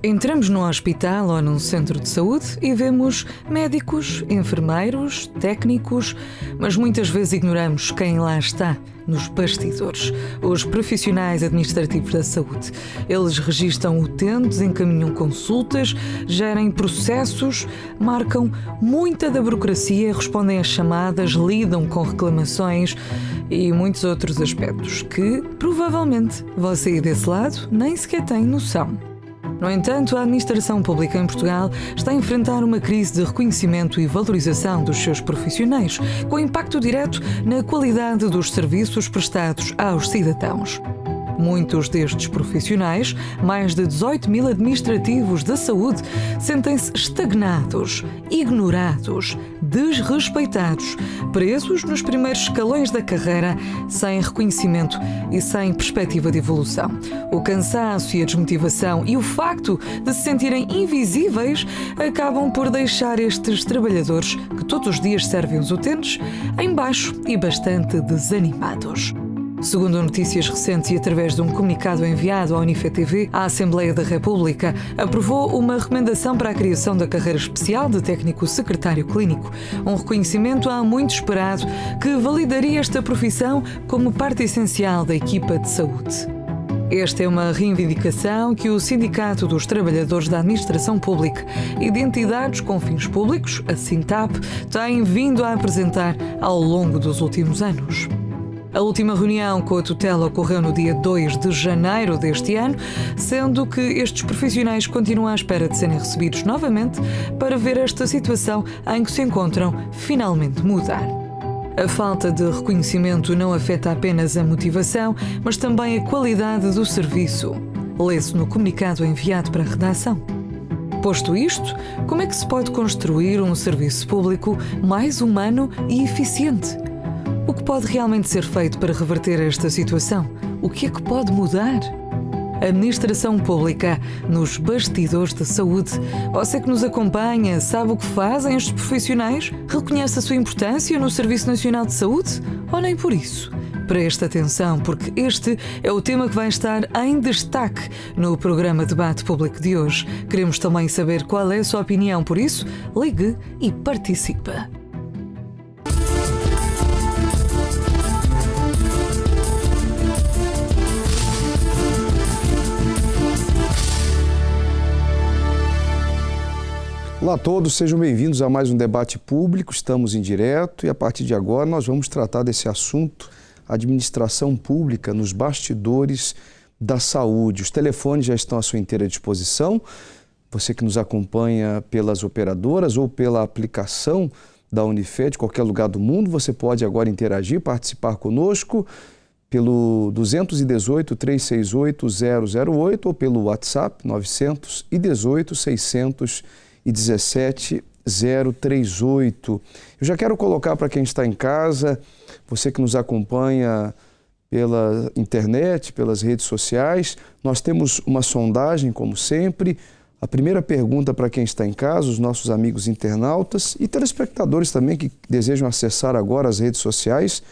Entramos num hospital ou num centro de saúde e vemos médicos, enfermeiros, técnicos, mas muitas vezes ignoramos quem lá está, nos bastidores, os profissionais administrativos da saúde. Eles registam utentes, encaminham consultas, gerem processos, marcam muita da burocracia, respondem às chamadas, lidam com reclamações e muitos outros aspectos que, provavelmente, você aí desse lado nem sequer tem noção. No entanto, a administração pública em Portugal está a enfrentar uma crise de reconhecimento e valorização dos seus profissionais, com impacto direto na qualidade dos serviços prestados aos cidadãos. Muitos destes profissionais, mais de 18 mil administrativos da saúde, sentem-se estagnados, ignorados, desrespeitados, presos nos primeiros escalões da carreira, sem reconhecimento e sem perspectiva de evolução. O cansaço e a desmotivação e o facto de se sentirem invisíveis acabam por deixar estes trabalhadores, que todos os dias servem os utentes, em baixo e bastante desanimados. Segundo notícias recentes e através de um comunicado enviado à UniFTV, a Assembleia da República aprovou uma recomendação para a criação da carreira especial de técnico secretário clínico, um reconhecimento há muito esperado que validaria esta profissão como parte essencial da equipa de saúde. Esta é uma reivindicação que o Sindicato dos Trabalhadores da Administração Pública e de Entidades com Fins Públicos, a SINTAP, tem vindo a apresentar ao longo dos últimos anos. A última reunião com a tutela ocorreu no dia 2 de janeiro deste ano, sendo que estes profissionais continuam à espera de serem recebidos novamente para ver esta situação em que se encontram finalmente mudar. A falta de reconhecimento não afeta apenas a motivação, mas também a qualidade do serviço. Lê-se no comunicado enviado para a redação. Posto isto, como é que se pode construir um serviço público mais humano e eficiente? O que pode realmente ser feito para reverter esta situação? O que é que pode mudar? A administração pública nos bastidores da saúde. Você que nos acompanha, sabe o que fazem estes profissionais? Reconhece a sua importância no Serviço Nacional de Saúde? Ou nem por isso? Preste atenção, porque este é o tema que vai estar em destaque no programa Debate Público de hoje. Queremos também saber qual é a sua opinião, por isso, ligue e participe. Olá a todos, sejam bem-vindos a mais um debate público. Estamos em direto e a partir de agora nós vamos tratar desse assunto, administração pública nos bastidores da saúde. Os telefones já estão à sua inteira disposição. Você que nos acompanha pelas operadoras ou pela aplicação da Unifed, de qualquer lugar do mundo, você pode agora interagir, participar conosco pelo 218-368-008 ou pelo WhatsApp 918-617-038. Eu já quero colocar para quem está em casa, você que nos acompanha pela internet, pelas redes sociais, nós temos uma sondagem, como sempre. A primeira pergunta para quem está em casa, os nossos amigos internautas e telespectadores também que desejam acessar agora as redes sociais.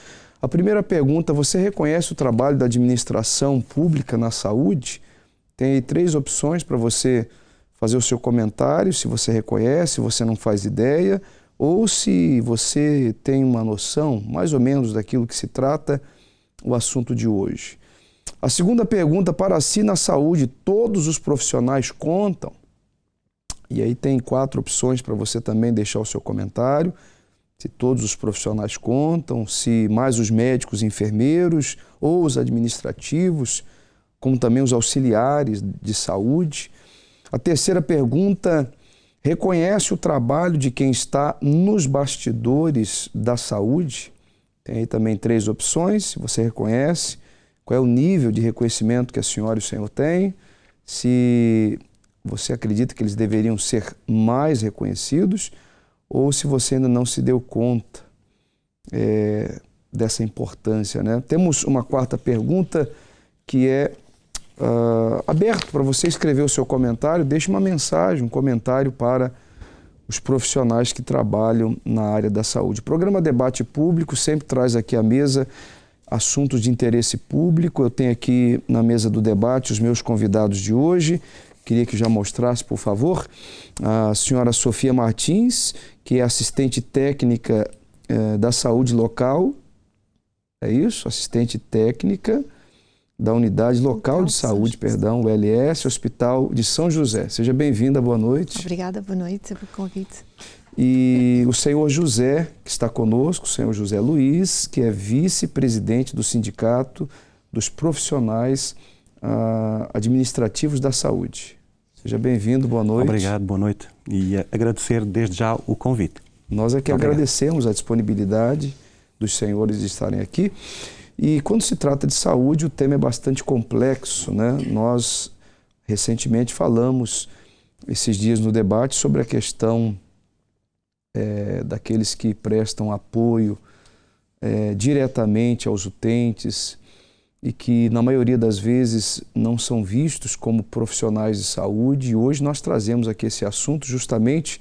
A primeira pergunta: você reconhece o trabalho da administração pública na saúde? Tem aí 3 opções para você fazer o seu comentário, se você reconhece, se você não faz ideia, ou se você tem uma noção mais ou menos daquilo que se trata o assunto de hoje. A segunda pergunta: para si na saúde, todos os profissionais contam? E aí tem 4 opções para você também deixar o seu comentário. Se todos os profissionais contam, se mais os médicos, enfermeiros ou os administrativos, como também os auxiliares de saúde. A terceira pergunta: reconhece o trabalho de quem está nos bastidores da saúde? Tem aí também 3 opções, se você reconhece, qual é o nível de reconhecimento que a senhora e o senhor têm, se você acredita que eles deveriam ser mais reconhecidos ou se você ainda não se deu conta dessa importância, né? Temos uma 4ª pergunta que é aberto para você escrever o seu comentário. Deixe uma mensagem, um comentário para os profissionais que trabalham na área da saúde. O programa Debate Público sempre traz aqui à mesa assuntos de interesse público. Eu tenho aqui na mesa do debate os meus convidados de hoje, queria que já mostrasse, por favor. A senhora Sofia Martins, que é assistente técnica da saúde local. É isso? Assistente técnica da Unidade Local de Saúde, perdão, ULS, Hospital de São José. Seja bem-vinda, boa noite. Obrigada, boa noite pelo convite. E o senhor José, que está conosco, o senhor José Luiz, que é vice-presidente do Sindicato dos Profissionais Administrativos da Saúde. Seja bem-vindo, boa noite. Obrigado, boa noite. E agradecer desde já o convite. Nós é que agradecemos a disponibilidade dos senhores de estarem aqui. E quando se trata de saúde, o tema é bastante complexo, né? Nós recentemente falamos, esses dias no debate, sobre a questão daqueles que prestam apoio diretamente aos utentes e que, na maioria das vezes, não são vistos como profissionais de saúde. E hoje nós trazemos aqui esse assunto justamente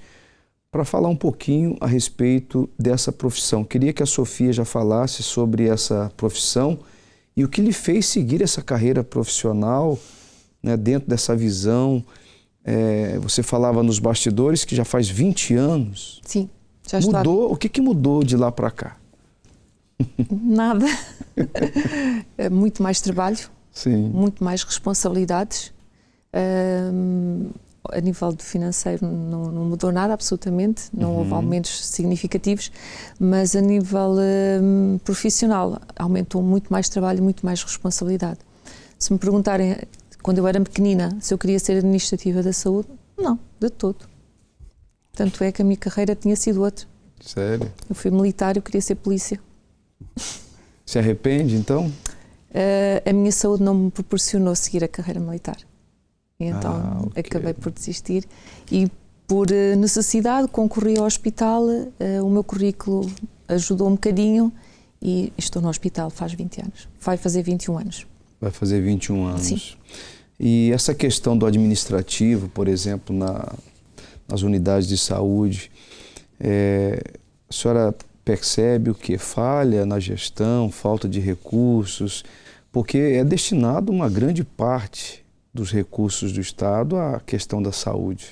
para falar um pouquinho a respeito dessa profissão. Queria que a Sofia já falasse sobre essa profissão e o que lhe fez seguir essa carreira profissional, né, dentro dessa visão. Você falava nos bastidores que já faz 20 anos. Sim, já mudou. O que mudou de lá para cá? Nada. Muito mais trabalho. Sim. Muito mais responsabilidades. A nível de financeiro não mudou nada, absolutamente. Não houve aumentos significativos, mas a nível profissional aumentou muito mais trabalho, muito mais responsabilidade. Se me perguntarem, quando eu era pequenina, se eu queria ser administrativa da saúde, não, de todo. Tanto é que a minha carreira tinha sido outra. Sério? Eu fui militar, eu queria ser polícia. Se arrepende, então? A minha saúde não me proporcionou seguir a carreira militar. E então acabei por desistir e por necessidade concorri ao hospital, o meu currículo ajudou um bocadinho e estou no hospital faz 20 anos. Vai fazer 21 anos. Vai fazer 21 anos. Sim. E essa questão do administrativo, por exemplo, nas unidades de saúde, a senhora percebe o que? Falha na gestão, falta de recursos, porque é destinado uma grande parte dos recursos do Estado à questão da saúde.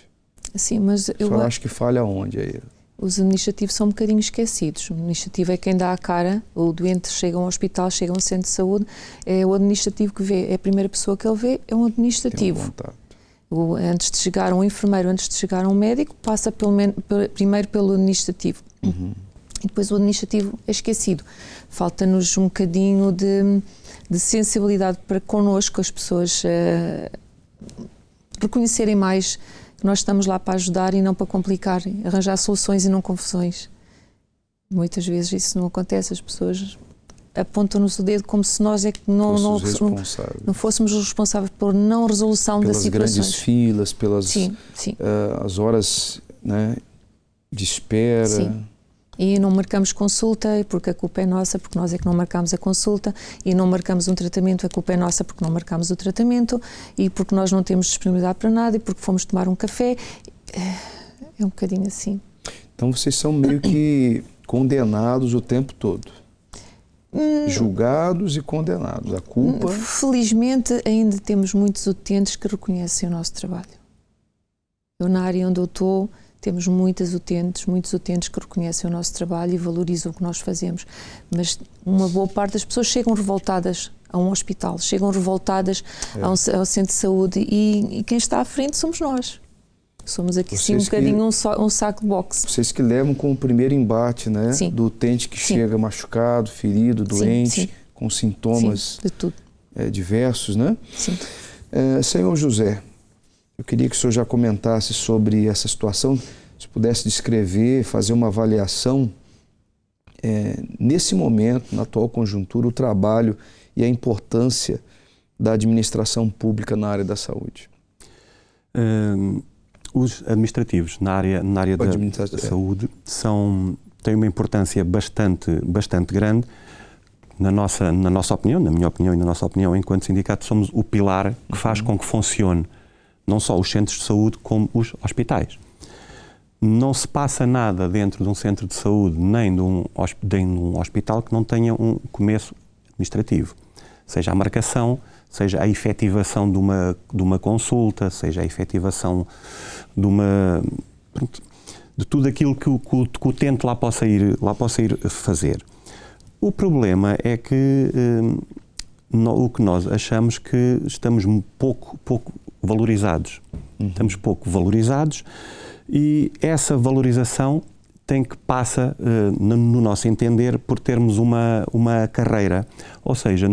Sim, mas eu acho que falha onde aí? Os administrativos são um bocadinho esquecidos. O administrativo é quem dá a cara, o doente chega a um hospital, chega a um centro de saúde, é o administrativo que vê, é a primeira pessoa que ele vê, é um administrativo. Antes de chegar um enfermeiro, antes de chegar um médico, passa primeiro pelo administrativo. E depois o administrativo é esquecido. Falta-nos um bocadinho de sensibilidade para connosco, as pessoas reconhecerem mais que nós estamos lá para ajudar e não para complicar, arranjar soluções e não confusões. Muitas vezes isso não acontece, as pessoas apontam-nos o dedo como se nós é que não fôssemos responsáveis por não resolução das situações. Pelas grandes filas, pelas sim. As horas, né, de espera. Sim. E não marcamos consulta porque a culpa é nossa, porque nós é que não marcamos a consulta, e não marcamos um tratamento, a culpa é nossa porque não marcamos o tratamento, e porque nós não temos disponibilidade para nada, e porque fomos tomar um café. É um bocadinho assim. Então vocês são meio que condenados o tempo todo. Julgados e condenados. A culpa... Felizmente ainda temos muitos utentes que reconhecem o nosso trabalho. Eu, na área onde eu estou, temos muitos utentes que reconhecem o nosso trabalho e valorizam o que nós fazemos. Mas uma boa parte das pessoas chegam revoltadas a um hospital, chegam revoltadas ao centro de saúde e quem está à frente somos nós. Somos aqui sim um bocadinho um saco de boxe. Vocês que levam com o primeiro embate, né? Sim. Do utente que chega machucado, ferido, doente, com sintomas de tudo. Diversos, né? Sim. Senhor José, eu queria que o senhor já comentasse sobre essa situação, se pudesse descrever, fazer uma avaliação, nesse momento, na atual conjuntura, o trabalho e a importância da administração pública na área da saúde. Os administrativos na área da saúde têm uma importância bastante grande. Na nossa opinião, na minha opinião e na nossa opinião, enquanto sindicato, somos o pilar que faz com que funcione não só os centros de saúde, como os hospitais. Não se passa nada dentro de um centro de saúde, nem de um hospital, que não tenha um começo administrativo. seja a marcação, seja a efetivação de uma consulta, seja a efetivação de tudo aquilo que o utente lá possa ir fazer. O problema é que o que nós achamos que estamos pouco valorizados. Estamos pouco valorizados e essa valorização passa, no nosso entender, por termos uma carreira. Ou seja,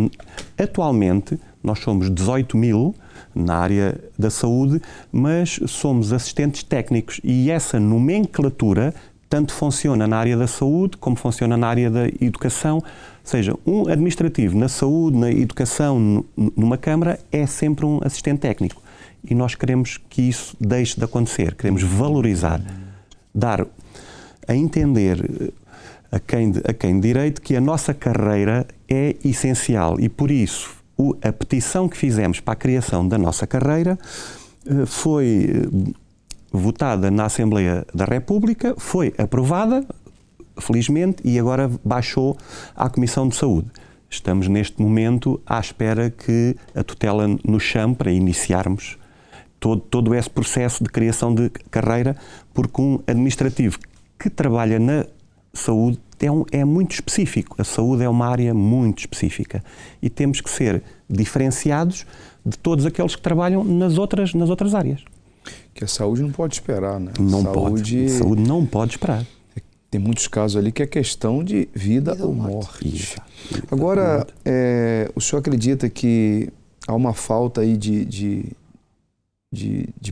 atualmente nós somos 18 mil na área da saúde, mas somos assistentes técnicos e essa nomenclatura tanto funciona na área da saúde como funciona na área da educação. Ou seja, um administrativo na saúde, na educação, numa Câmara, é sempre um assistente técnico. E nós queremos que isso deixe de acontecer, queremos valorizar, dar a entender a quem de direito que a nossa carreira é essencial e, por isso, a petição que fizemos para a criação da nossa carreira foi votada na Assembleia da República, foi aprovada, felizmente, e agora baixou à Comissão de Saúde. Estamos, neste momento, à espera que a tutela nos chame para iniciarmos todo esse processo de criação de carreira, porque um administrativo que trabalha na saúde é muito específico. A saúde é uma área muito específica e temos que ser diferenciados de todos aqueles que trabalham nas outras áreas. Que a saúde não pode esperar, né? A saúde não pode esperar. Tem muitos casos ali que é questão de vida ou morte. Isso. Agora, o senhor acredita que há uma falta aí de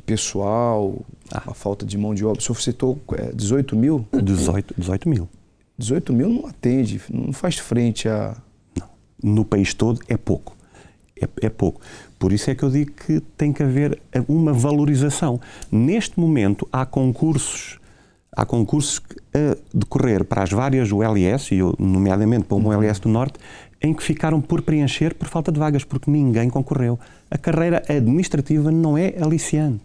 pessoal, uma falta de mão de obra? O senhor citou 18 mil? 18 mil. 18 mil não atende, não faz frente a... Não. No país todo é pouco. É pouco. Por isso é que eu digo que tem que haver uma valorização. Neste momento há concursos a decorrer para as várias ULS, e nomeadamente para uma ULS do Norte, em que ficaram por preencher por falta de vagas, porque ninguém concorreu. A carreira administrativa não é aliciante.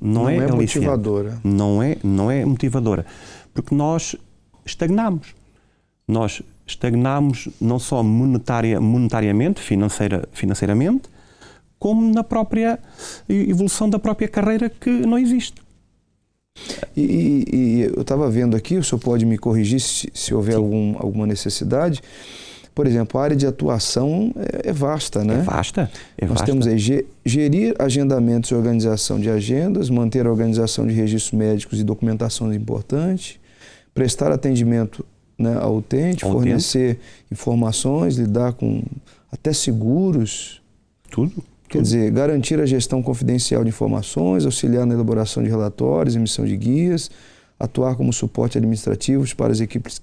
Não é motivadora. Não é motivadora. Porque nós estagnamos. Nós estagnamos não só monetariamente, financeiramente, como na própria evolução da própria carreira, que não existe. E eu estava vendo aqui, o senhor pode me corrigir se houver alguma necessidade. Por exemplo, a área de atuação é vasta, né? É vasta. Nós temos aí gerir agendamentos e organização de agendas, manter a organização de registros médicos e documentação importante, prestar atendimento, né, ao utente, fornecer informações, lidar com até seguros. Tudo. Quer dizer, garantir a gestão confidencial de informações, auxiliar na elaboração de relatórios, emissão de guias, atuar como suporte administrativo para as equipes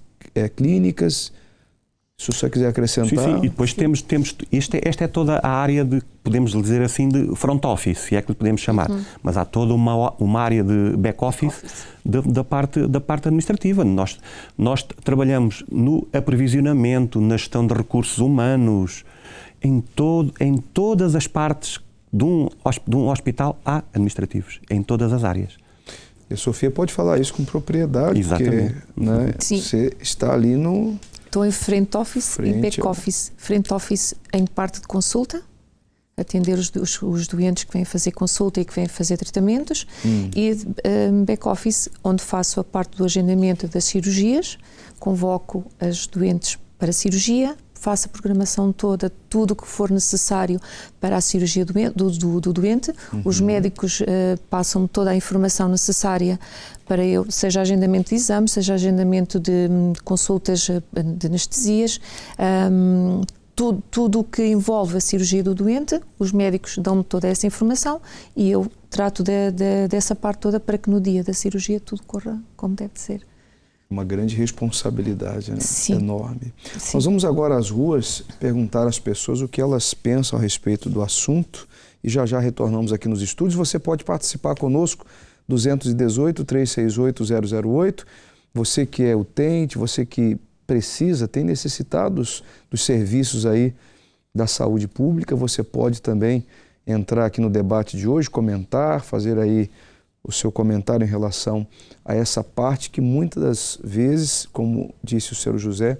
clínicas. Se o senhor quiser acrescentar... Sim. E depois temos esta é toda a área de, podemos dizer assim, de front office, se é que lhe podemos chamar. Mas há toda uma área de back office da parte administrativa. Nós trabalhamos no aprovisionamento, na gestão de recursos humanos, em todas as partes de um hospital há administrativos, em todas as áreas. E a Sofia pode falar isso com propriedade. Exatamente. Porque, né, você está ali no... Estou em front office e back office. Front office em parte de consulta, atender os doentes que vêm fazer consulta e que vêm fazer tratamentos, e back office, onde faço a parte do agendamento das cirurgias, convoco as doentes para a cirurgia, faço a programação toda, tudo o que for necessário para a cirurgia do doente. Os médicos passam toda a informação necessária para eu, seja agendamento de exames, seja agendamento de consultas de anestesias, tudo o que envolve a cirurgia do doente, os médicos dão-me toda essa informação e eu trato dessa parte toda para que no dia da cirurgia tudo corra como deve ser. Uma grande responsabilidade, né? Sim. Enorme. Sim. Nós vamos agora às ruas perguntar às pessoas o que elas pensam a respeito do assunto e já retornamos aqui nos estúdios. Você pode participar conosco, 218-368-008. Você que é utente, você que precisa, tem necessitados dos serviços aí da saúde pública, você pode também entrar aqui no debate de hoje, comentar, fazer aí o seu comentário em relação a essa parte que muitas das vezes, como disse o senhor José,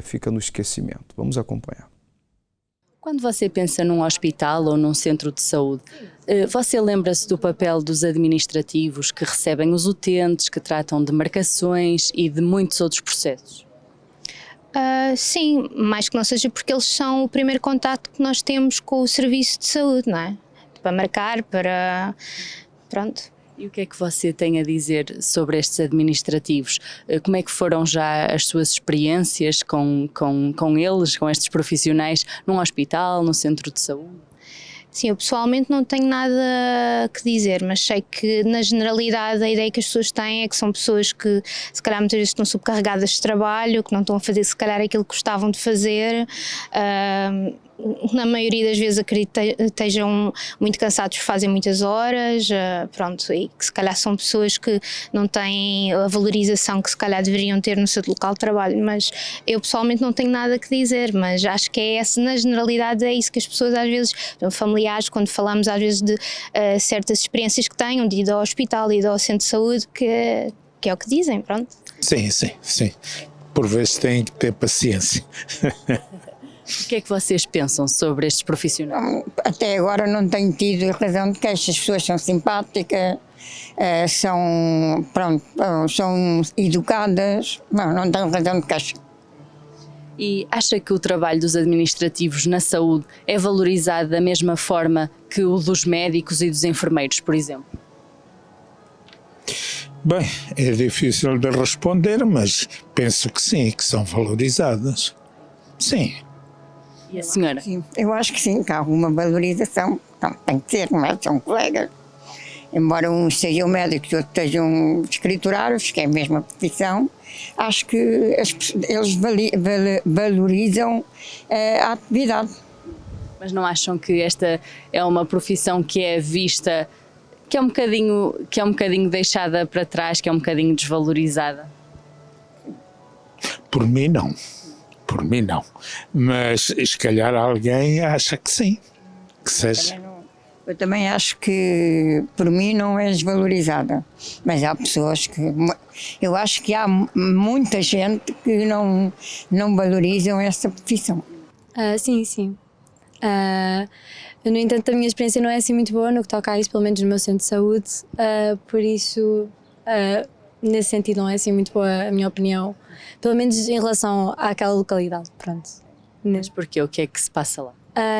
fica no esquecimento. Vamos acompanhar. Quando você pensa num hospital ou num centro de saúde, você lembra-se do papel dos administrativos que recebem os utentes, que tratam de marcações e de muitos outros processos? Sim, mais que não seja porque eles são o primeiro contacto que nós temos com o serviço de saúde, não é? Para marcar, para... pronto. E o que é que você tem a dizer sobre estes administrativos? Como é que foram já as suas experiências com eles, com estes profissionais, num hospital, num centro de saúde? Sim, eu pessoalmente não tenho nada que dizer, mas sei que na generalidade a ideia que as pessoas têm é que são pessoas que se calhar muitas vezes estão subcarregadas de trabalho, que não estão a fazer se calhar aquilo que gostavam de fazer. Na maioria das vezes acredito que estejam muito cansados, fazem muitas horas, pronto, e que se calhar são pessoas que não têm a valorização que se calhar deveriam ter no seu local de trabalho, mas eu pessoalmente não tenho nada que dizer, mas acho que é essa, na generalidade é isso que as pessoas às vezes, familiares, quando falamos às vezes de certas experiências que tenham, de ir ao hospital, de ir ao centro de saúde, que é o que dizem, pronto. Sim, por vezes têm que ter paciência. O que é que vocês pensam sobre estes profissionais? Até agora não tenho tido razão de queixa. As pessoas são simpáticas, são educadas, não tenho razão de queixa. E acha que o trabalho dos administrativos na saúde é valorizado da mesma forma que o dos médicos e dos enfermeiros, por exemplo? Bem, é difícil de responder, mas penso que sim, que são valorizadas. Sim. E a senhora? Sim, eu acho que sim, que há alguma valorização. Não, tem que ser, não é? São colegas. Embora uns sejam médicos e outros sejam escriturários, que é a mesma profissão, acho que eles valorizam a atividade. Mas não acham que esta é uma profissão que é vista, que é um bocadinho deixada para trás, que é um bocadinho desvalorizada? Por mim não, mas se calhar alguém acha que sim, que seja. Eu também acho que por mim não é desvalorizada, mas há pessoas que, eu acho que há muita gente que não valorizam essa profissão. Sim. No entanto, a minha experiência não é assim muito boa no que toca a isso, pelo menos no meu centro de saúde, por isso, nesse sentido, não é assim muito boa a minha opinião, pelo menos em relação àquela localidade, pronto. Mas porquê? O que é que se passa lá?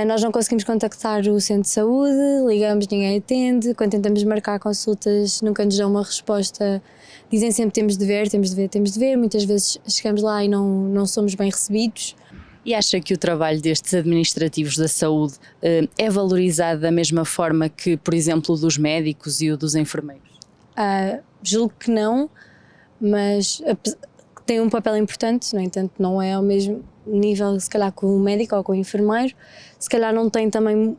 Nós não conseguimos contactar o centro de saúde, ligamos, ninguém atende, quando tentamos marcar consultas nunca nos dão uma resposta, dizem sempre temos de ver, muitas vezes chegamos lá e não somos bem recebidos. E acha que o trabalho destes administrativos da saúde é valorizado da mesma forma que, por exemplo, o dos médicos e o dos enfermeiros? Julgo que não, mas tem um papel importante, no entanto não é ao mesmo nível se calhar com o médico ou com o enfermeiro, se calhar não tem também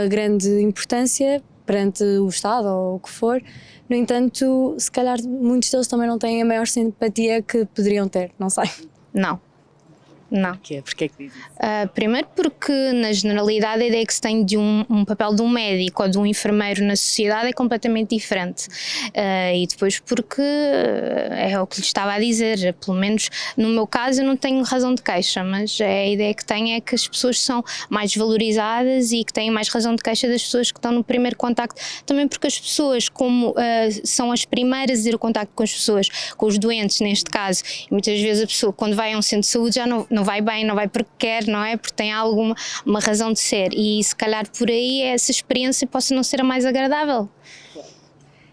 grande importância perante o Estado ou o que for, no entanto se calhar muitos deles também não têm a maior simpatia que poderiam ter, não sei. Não. Porquê é que diz isso? Primeiro porque, na generalidade, a ideia que se tem de um papel de um médico ou de um enfermeiro na sociedade é completamente diferente. E depois porque, é o que lhe estava a dizer, pelo menos no meu caso eu não tenho razão de queixa, mas a ideia que tenho é que as pessoas são mais valorizadas e que têm mais razão de queixa das pessoas que estão no primeiro contacto. Também porque as pessoas, como são as primeiras a ter o contacto com as pessoas, com os doentes neste caso, e muitas vezes a pessoa quando vai a um centro de saúde já não vai bem, não vai porque quer, não é? Porque tem uma razão de ser e se calhar por aí essa experiência possa não ser a mais agradável.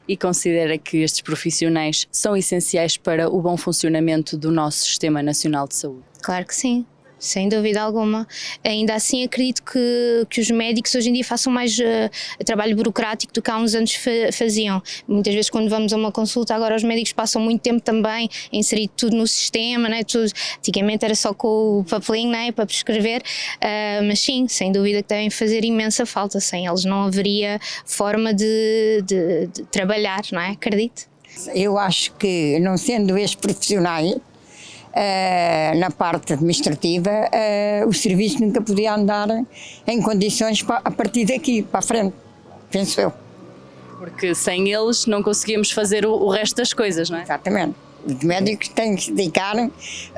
E considera que estes profissionais são essenciais para o bom funcionamento do nosso Sistema Nacional de Saúde? Claro que sim. Sem dúvida alguma. Ainda assim acredito que os médicos hoje em dia façam mais trabalho burocrático do que há uns anos faziam. Muitas vezes quando vamos a uma consulta, agora os médicos passam muito tempo também a inserir tudo no sistema, não é? Tudo, antigamente era só com o papelinho, não é? Para prescrever, mas sim, sem dúvida que devem fazer imensa falta. Sem eles não haveria forma de trabalhar, não é? Acredito. Eu acho que, não sendo estes profissionais, na parte administrativa, o serviço nunca podia andar em condições a partir daqui, para a frente, penso eu. Porque sem eles não conseguíamos fazer o resto das coisas, não é? Exatamente. Os médicos têm que se dedicar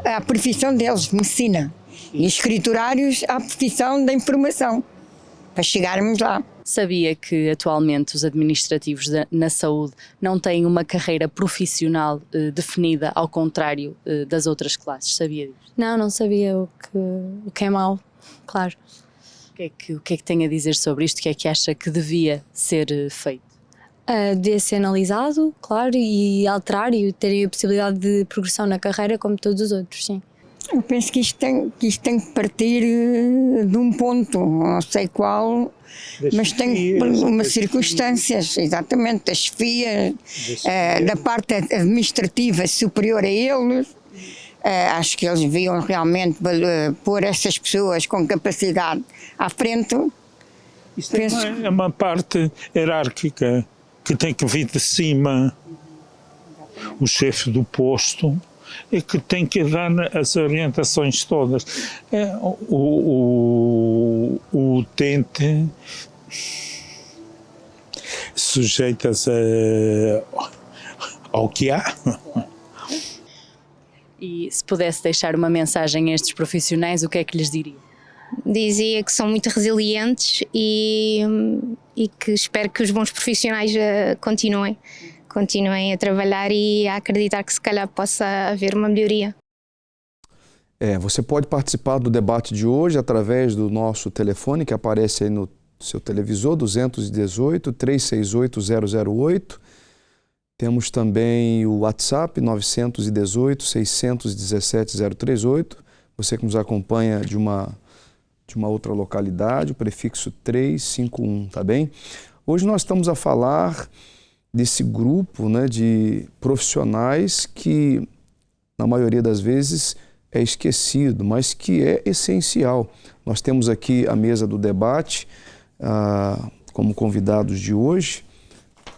à profissão deles, medicina. e escriturários à profissão da informação, para chegarmos lá. Sabia que atualmente os administrativos na saúde não têm uma carreira profissional definida, ao contrário das outras classes? Sabia disso? Não sabia, o que é mau, claro. O que é que tem a dizer sobre isto? O que é que acha que devia ser feito? Devia ser analisado, claro, e alterar e ter a possibilidade de progressão na carreira como todos os outros, sim. Eu penso que isto tem que partir de um ponto, não sei qual, mas tem umas circunstâncias, exatamente, da chefia, da parte administrativa superior a eles. Acho que eles deviam realmente pôr essas pessoas com capacidade à frente. Isto é uma parte hierárquica que tem que vir de cima. O chefe do posto é que tem que dar as orientações todas. O utente sujeita-se ao que há. E se pudesse deixar uma mensagem a estes profissionais, o que é que lhes diria? Dizia que são muito resilientes e que espero que os bons profissionais continuem a trabalhar e a acreditar que se calhar possa haver uma melhoria. Você pode participar do debate de hoje através do nosso telefone que aparece aí no seu televisor, 218 368 008. Temos também o WhatsApp, 918 617 038. Você que nos acompanha de uma outra localidade, o prefixo 351, tá bem? Hoje nós estamos a falar desse grupo, né, de profissionais que, na maioria das vezes, é esquecido, mas que é essencial. Nós temos aqui a mesa do debate como convidados de hoje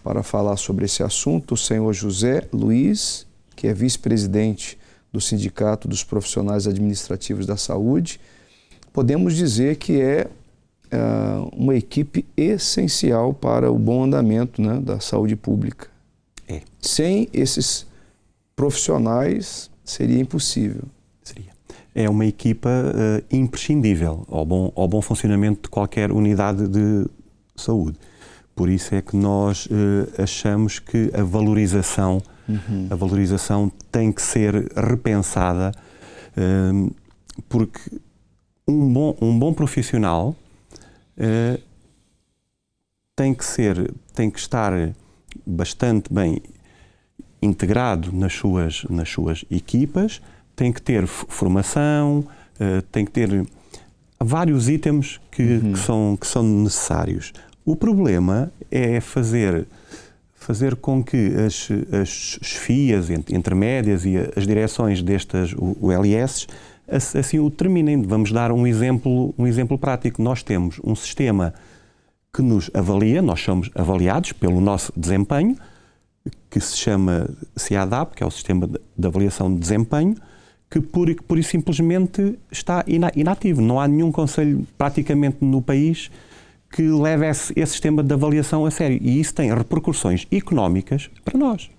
para falar sobre esse assunto, o senhor José Luiz, que é vice-presidente do Sindicato dos Profissionais Administrativos da Saúde. Podemos dizer que é uma equipe essencial para o bom andamento, né, da saúde pública. Sem esses profissionais seria impossível. É uma equipa imprescindível ao bom funcionamento de qualquer unidade de saúde. Por isso é que nós achamos que a valorização tem que ser repensada, porque um bom profissional tem que estar bastante bem integrado nas suas equipas, tem que ter formação, tem que ter vários itens que são necessários. O problema é fazer com que as chefias intermédias e as direções destas ULS assim o terminem. Vamos dar um exemplo prático. Nós temos um sistema que nos avalia, nós somos avaliados pelo nosso desempenho, que se chama CIADAP, que é o Sistema de Avaliação de Desempenho, que pura e simplesmente está inativo. Não há nenhum conselho praticamente no país que leve esse sistema de avaliação a sério. E isso tem repercussões económicas para nós.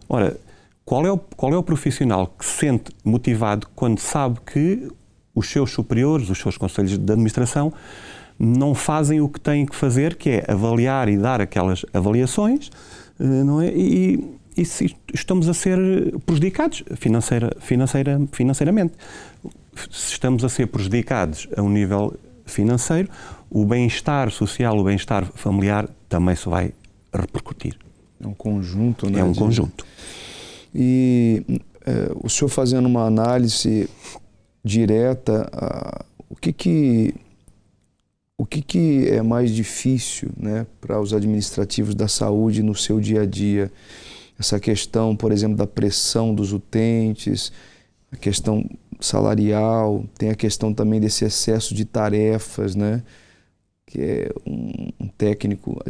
Ora, qual é o profissional que se sente motivado quando sabe que os seus superiores, os seus conselhos de administração, não fazem o que têm que fazer, que é avaliar e dar aquelas avaliações, não é? E estamos a ser prejudicados financeiramente. Se estamos a ser prejudicados a um nível financeiro, o bem-estar social, o bem-estar familiar também se vai repercutir. É um conjunto, né? É um conjunto. E o senhor fazendo uma análise direta, o que é mais difícil, né, para os administrativos da saúde no seu dia a dia? Essa questão, por exemplo, da pressão dos utentes, a questão salarial, tem a questão também desse excesso de tarefas, né, que é um técnico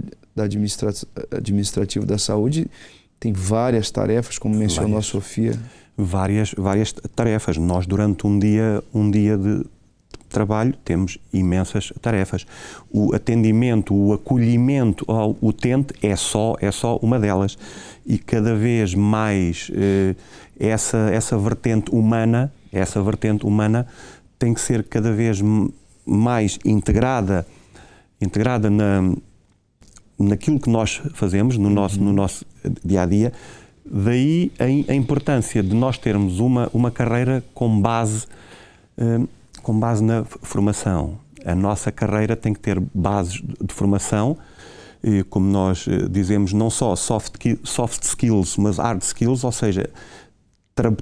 administrativo da saúde tem várias tarefas, como mencionou a Sofia. Várias tarefas. Nós, durante um dia de trabalho, temos imensas tarefas. O atendimento, o acolhimento ao utente é só uma delas. E cada vez mais essa vertente humana essa vertente humana tem que ser cada vez mais integrada naquilo que nós fazemos, no nosso dia-a-dia. Daí a importância de nós termos uma carreira com base na formação. A nossa carreira tem que ter bases de formação, como nós dizemos, não só soft skills, mas hard skills, ou seja,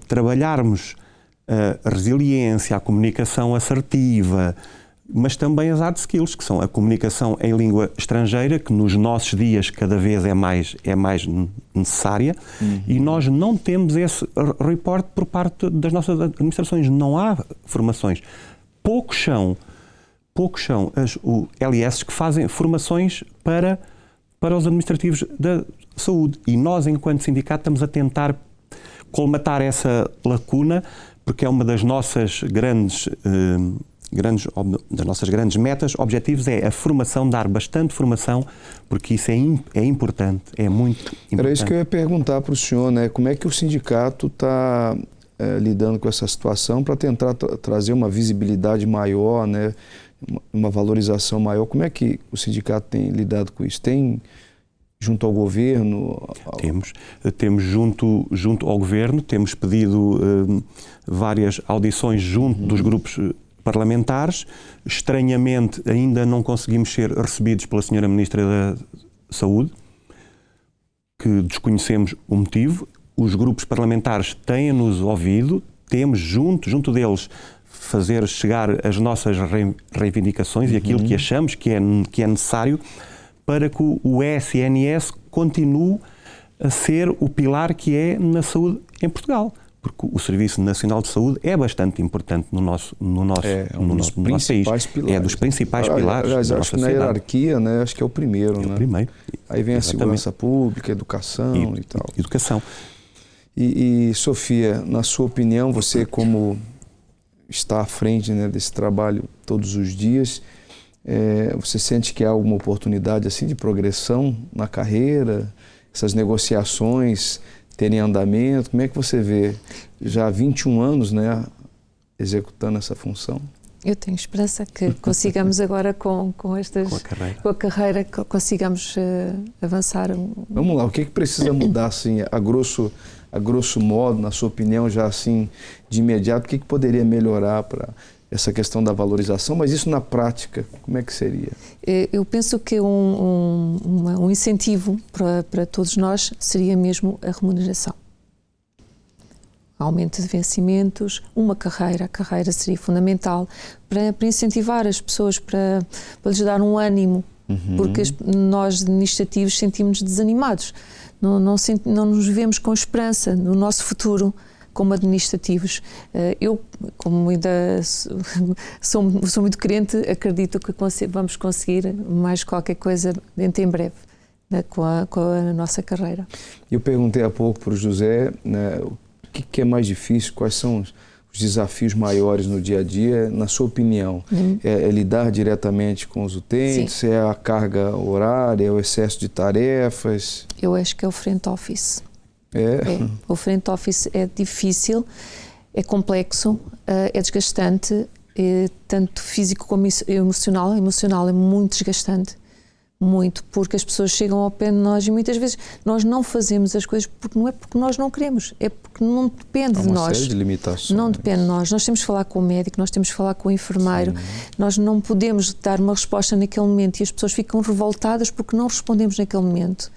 trabalharmos a resiliência, a comunicação assertiva, mas também as hard skills, que são a comunicação em língua estrangeira, que nos nossos dias cada vez é mais necessária, e nós não temos esse report por parte das nossas administrações. Não há formações. Poucos são os LS que fazem formações para os administrativos da saúde. E nós, enquanto sindicato, estamos a tentar colmatar essa lacuna, porque é uma das nossas grandes metas, objetivos, é a formação, dar bastante formação, porque isso é importante, é muito importante. Era isso que eu ia perguntar para o senhor, né? Como é que o sindicato está lidando com essa situação para tentar trazer uma visibilidade maior, né? Uma valorização maior? Como é que o sindicato tem lidado com isso? Tem junto ao governo? Temos junto ao governo, temos pedido várias audições junto dos grupos parlamentares. Estranhamente, ainda não conseguimos ser recebidos pela senhora Ministra da Saúde, que desconhecemos o motivo. Os grupos parlamentares têm-nos ouvido, temos junto deles fazer chegar as nossas reivindicações e aquilo que achamos que é necessário para que o SNS continue a ser o pilar que é na saúde em Portugal. Porque o Serviço Nacional de Saúde é bastante importante no nosso país. Pilares. É dos principais pilares. Aliás, acho que na hierarquia, né, acho que é o primeiro. É o primeiro. Aí vem a segurança pública, a educação e tal. Educação. E Sofia, na sua opinião, você como está à frente, né, desse trabalho todos os dias, você sente que há alguma oportunidade assim de progressão na carreira? Essas negociações terem andamento? Como é que você vê? Já há 21 anos, né, executando essa função. Eu tenho esperança que consigamos agora com a carreira consigamos avançar. Vamos lá, o que é que precisa mudar assim, a grosso modo, na sua opinião, já assim de imediato, o que poderia melhorar para essa questão da valorização, mas isso na prática, como é que seria? Eu penso que um incentivo para todos nós seria mesmo a remuneração. Aumento de vencimentos, a carreira seria fundamental para incentivar as pessoas, para lhes dar um ânimo, porque nós administrativos sentimos-nos desanimados, não nos vemos com esperança no nosso futuro como administrativos. Eu, como ainda sou muito crente, acredito que vamos conseguir mais qualquer coisa dentro em breve, né, com a nossa carreira. Eu perguntei há pouco para o José, né, o que é mais difícil, quais são os desafios maiores no dia a dia, na sua opinião? É lidar diretamente com os utentes? Sim. É a carga horária, é o excesso de tarefas? Eu acho que é o front office. O front office é difícil, é complexo, é desgastante, tanto físico como emocional. Emocional é muito desgastante, muito, porque as pessoas chegam ao pé de nós e muitas vezes nós não fazemos as coisas porque não é porque nós não queremos, é porque não depende de nós. Há uma série de limitações. Não depende de nós. Nós temos que falar com o médico, nós temos que falar com o enfermeiro. Sim. Nós não podemos dar uma resposta naquele momento e as pessoas ficam revoltadas porque não respondemos naquele momento.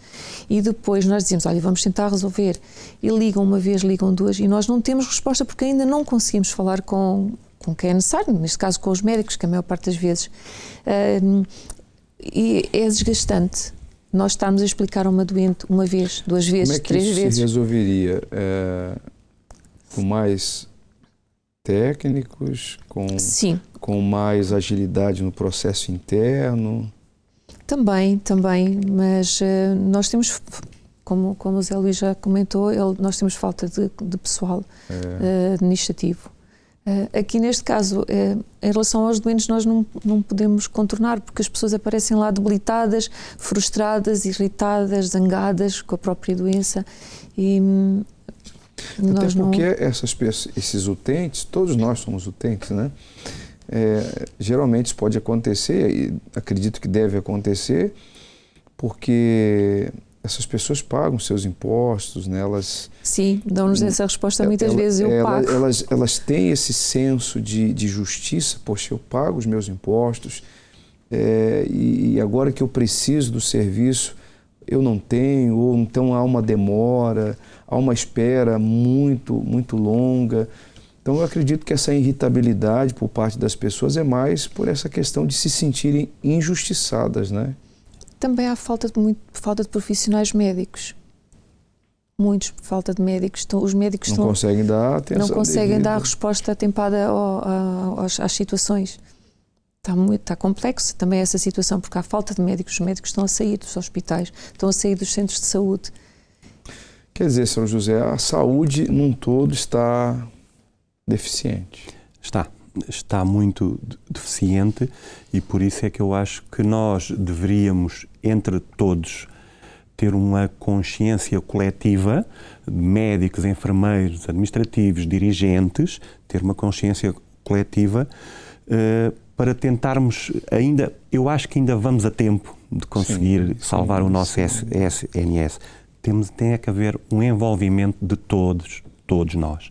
E depois nós dizemos, olha, vamos tentar resolver. E ligam uma vez, ligam duas e nós não temos resposta porque ainda não conseguimos falar com quem é necessário, neste caso com os médicos, que a maior parte das vezes. E é desgastante nós estarmos a explicar a uma doente uma vez, duas vezes, três vezes. Como é que isso se resolveria? Com mais técnicos? Com mais agilidade no processo interno? Também, mas nós temos, como o Zé Luís já comentou, nós temos falta de pessoal administrativo. Aqui neste caso, em relação aos doentes, nós não podemos contornar, porque as pessoas aparecem lá debilitadas, frustradas, irritadas, zangadas com a própria doença. Até porque esses utentes, todos nós somos utentes, né? Geralmente isso pode acontecer, e acredito que deve acontecer, porque essas pessoas pagam seus impostos, né? Sim, dão-nos essa resposta muitas vezes, eu pago. Elas têm esse senso de justiça, poxa, eu pago os meus impostos, e agora que eu preciso do serviço, eu não tenho, ou então há uma demora, há uma espera muito, muito longa. Então eu acredito que essa irritabilidade por parte das pessoas é mais por essa questão de se sentirem injustiçadas, né? Também há falta de profissionais médicos. Muitos, falta de médicos. Os médicos não conseguem dar atenção, não conseguem dar resposta atempada às situações. Está complexo também essa situação, porque há falta de médicos. Os médicos estão a sair dos hospitais, estão a sair dos centros de saúde. Quer dizer, Sr. José, a saúde num todo está deficiente. Está muito deficiente, e por isso é que eu acho que nós deveríamos, entre todos, ter uma consciência coletiva, médicos, enfermeiros, administrativos, dirigentes, ter uma consciência coletiva para tentarmos ainda, eu acho que ainda vamos a tempo de conseguir salvar o nosso SNS. Tem que haver um envolvimento de todos nós.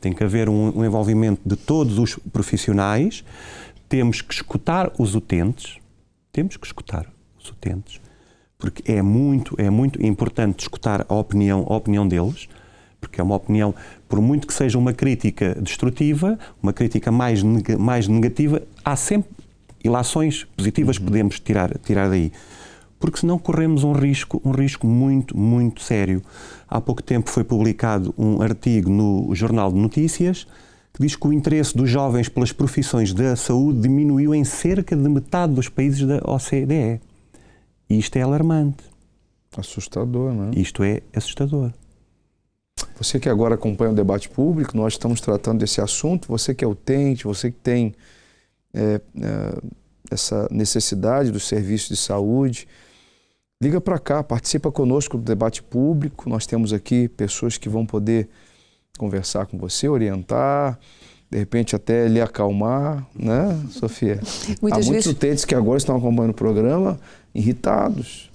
Tem que haver um envolvimento de todos os profissionais, temos que escutar os utentes, porque é muito importante escutar a opinião deles, porque é uma opinião, por muito que seja uma crítica destrutiva, uma crítica mais negativa, há sempre ilações positivas que podemos tirar daí. Porque senão corremos um risco muito, muito sério. Há pouco tempo foi publicado um artigo no Jornal de Notícias que diz que o interesse dos jovens pelas profissões da saúde diminuiu em cerca de metade dos países da OCDE. Isto é alarmante. Assustador, não é? Isto é assustador. Você que agora acompanha o debate público, nós estamos tratando desse assunto, você que é utente, você que tem essa necessidade do serviço de saúde, liga para cá, participa conosco do debate público. Nós temos aqui pessoas que vão poder conversar com você, orientar, de repente até lhe acalmar, né, Sofia? Há muitos utentes que agora estão acompanhando o programa irritados.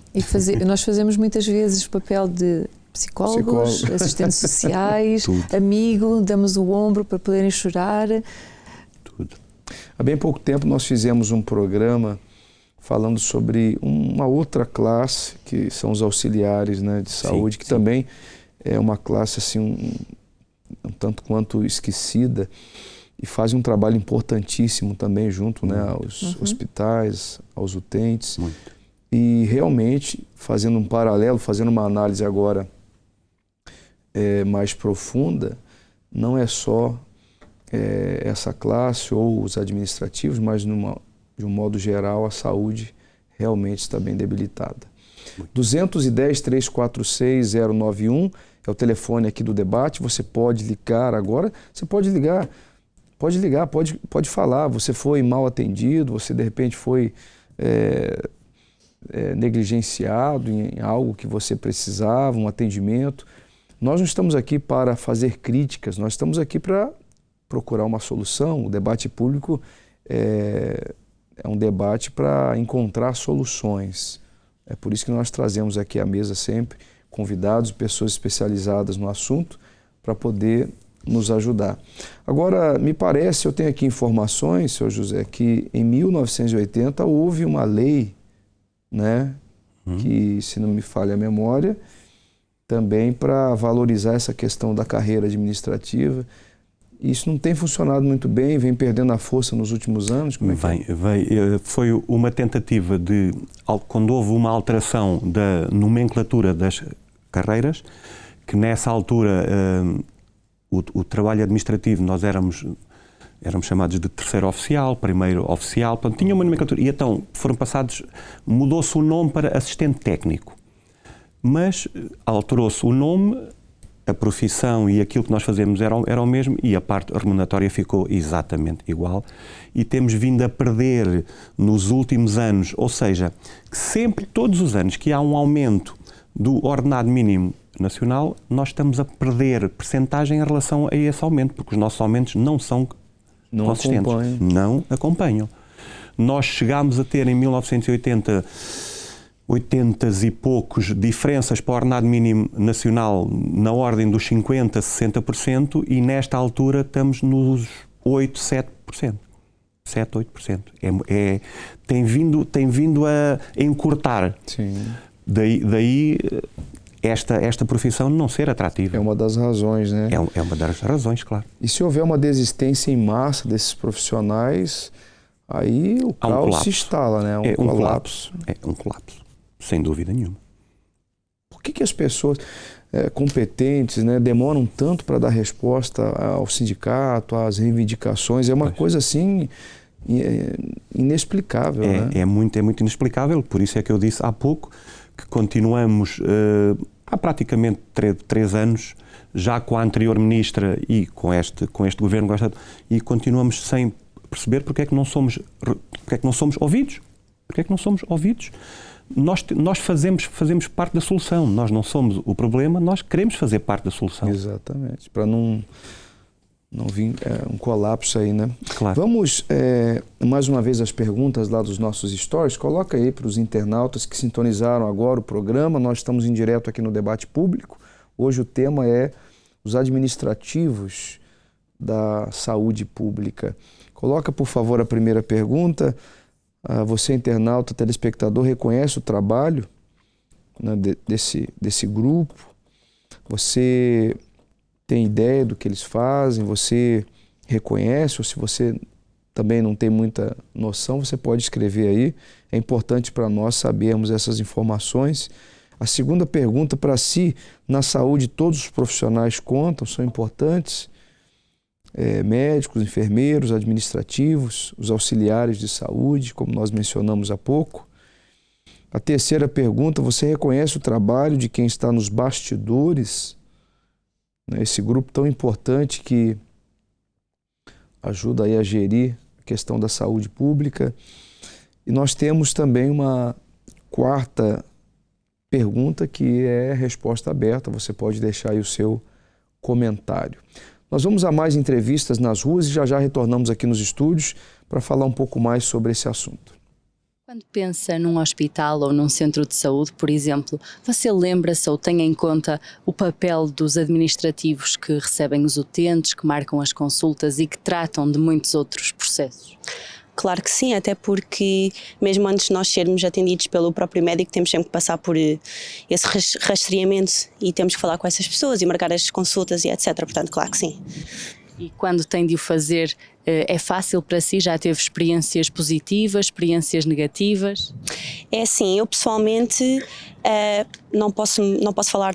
Nós fazemos muitas vezes o papel de psicólogos, assistentes sociais, amigo, damos o ombro para poderem chorar. Tudo. Há bem pouco tempo nós fizemos um programa falando sobre uma outra classe, que são os auxiliares, né, de saúde, que também é uma classe assim, um tanto quanto esquecida, e faz um trabalho importantíssimo também junto, né, aos hospitais, aos utentes. Muito. E realmente, fazendo um paralelo, fazendo uma análise agora mais profunda, não é só essa classe ou os administrativos, mas de um modo geral, a saúde realmente está bem debilitada. 210-346-091 é o telefone aqui do debate. Você pode ligar agora, você pode ligar, pode falar. Você foi mal atendido, você de repente foi negligenciado em algo que você precisava, um atendimento. Nós não estamos aqui para fazer críticas, nós estamos aqui para procurar uma solução. O debate público é um debate para encontrar soluções. É por isso que nós trazemos aqui à mesa sempre convidados, pessoas especializadas no assunto, para poder nos ajudar. Agora, me parece, eu tenho aqui informações, senhor José, que em 1980 houve uma lei, né, que, se não me falha a memória, também para valorizar essa questão da carreira administrativa. Isso não tem funcionado muito bem, vem perdendo a força nos últimos anos? Como é que foi uma tentativa de, quando houve uma alteração da nomenclatura das carreiras, que nessa altura o trabalho administrativo nós éramos chamados de terceiro oficial, primeiro oficial, portanto, tinha uma nomenclatura, e então mudou-se o nome para assistente técnico, mas alterou-se o nome, a profissão e aquilo que nós fazemos era o mesmo, e a parte remuneratória ficou exatamente igual, e temos vindo a perder nos últimos anos, ou seja, que sempre, todos os anos que há um aumento do ordenado mínimo nacional, nós estamos a perder percentagem em relação a esse aumento, porque os nossos aumentos não são consistentes, não acompanham. Nós chegámos a ter em 1980 80 e poucos diferenças para o ordenado mínimo nacional na ordem dos 50%, 60%, e nesta altura estamos nos 8%, 7%. 7%, 8%. Tem vindo a encurtar. Sim. Daí esta profissão não ser atrativa. É uma das razões, né? É uma das razões, claro. E se houver uma desistência em massa desses profissionais, aí o caos se instala, né? É um colapso. É um colapso, sem dúvida nenhuma. Por que as pessoas competentes, né, demoram tanto para dar resposta ao sindicato, às reivindicações? É uma coisa assim inexplicável, né? É muito inexplicável, por isso é que eu disse há pouco que continuamos há praticamente 3 anos, já com a anterior ministra e com este governo, e continuamos sem perceber porque é que não somos ouvidos. Porque é que não somos ouvidos? Nós fazemos parte da solução, nós não somos o problema, nós queremos fazer parte da solução. Exatamente, para não vir um colapso aí, né? Claro. Vamos, mais uma vez, as perguntas lá dos nossos stories. Coloca aí para os internautas que sintonizaram agora o programa. Nós estamos em direto aqui no Debate Público. Hoje o tema é os administrativos da saúde pública. Coloca, por favor, a primeira pergunta. Você, internauta, telespectador, reconhece o trabalho, né, desse grupo? Você tem ideia do que eles fazem? Você reconhece? Ou se você também não tem muita noção, você pode escrever aí. É importante para nós sabermos essas informações. A segunda pergunta, para si, na saúde todos os profissionais contam, são importantes? Médicos, enfermeiros, administrativos, os auxiliares de saúde, como nós mencionamos há pouco. A terceira pergunta, você reconhece o trabalho de quem está nos bastidores, né, esse grupo tão importante que ajuda aí a gerir a questão da saúde pública? E nós temos também uma quarta pergunta que é resposta aberta, você pode deixar aí o seu comentário. Nós vamos a mais entrevistas nas ruas e já retornamos aqui nos estúdios para falar um pouco mais sobre esse assunto. Quando pensa num hospital ou num centro de saúde, por exemplo, você lembra-se ou tem em conta o papel dos administrativos que recebem os utentes, que marcam as consultas e que tratam de muitos outros processos? Claro que sim, até porque mesmo antes de nós sermos atendidos pelo próprio médico, temos sempre que passar por esse rastreamento e temos que falar com essas pessoas e marcar as consultas e etc. Portanto, claro que sim. E quando tem de o fazer, é fácil para si? Já teve experiências positivas, experiências negativas? É assim, eu pessoalmente não posso falar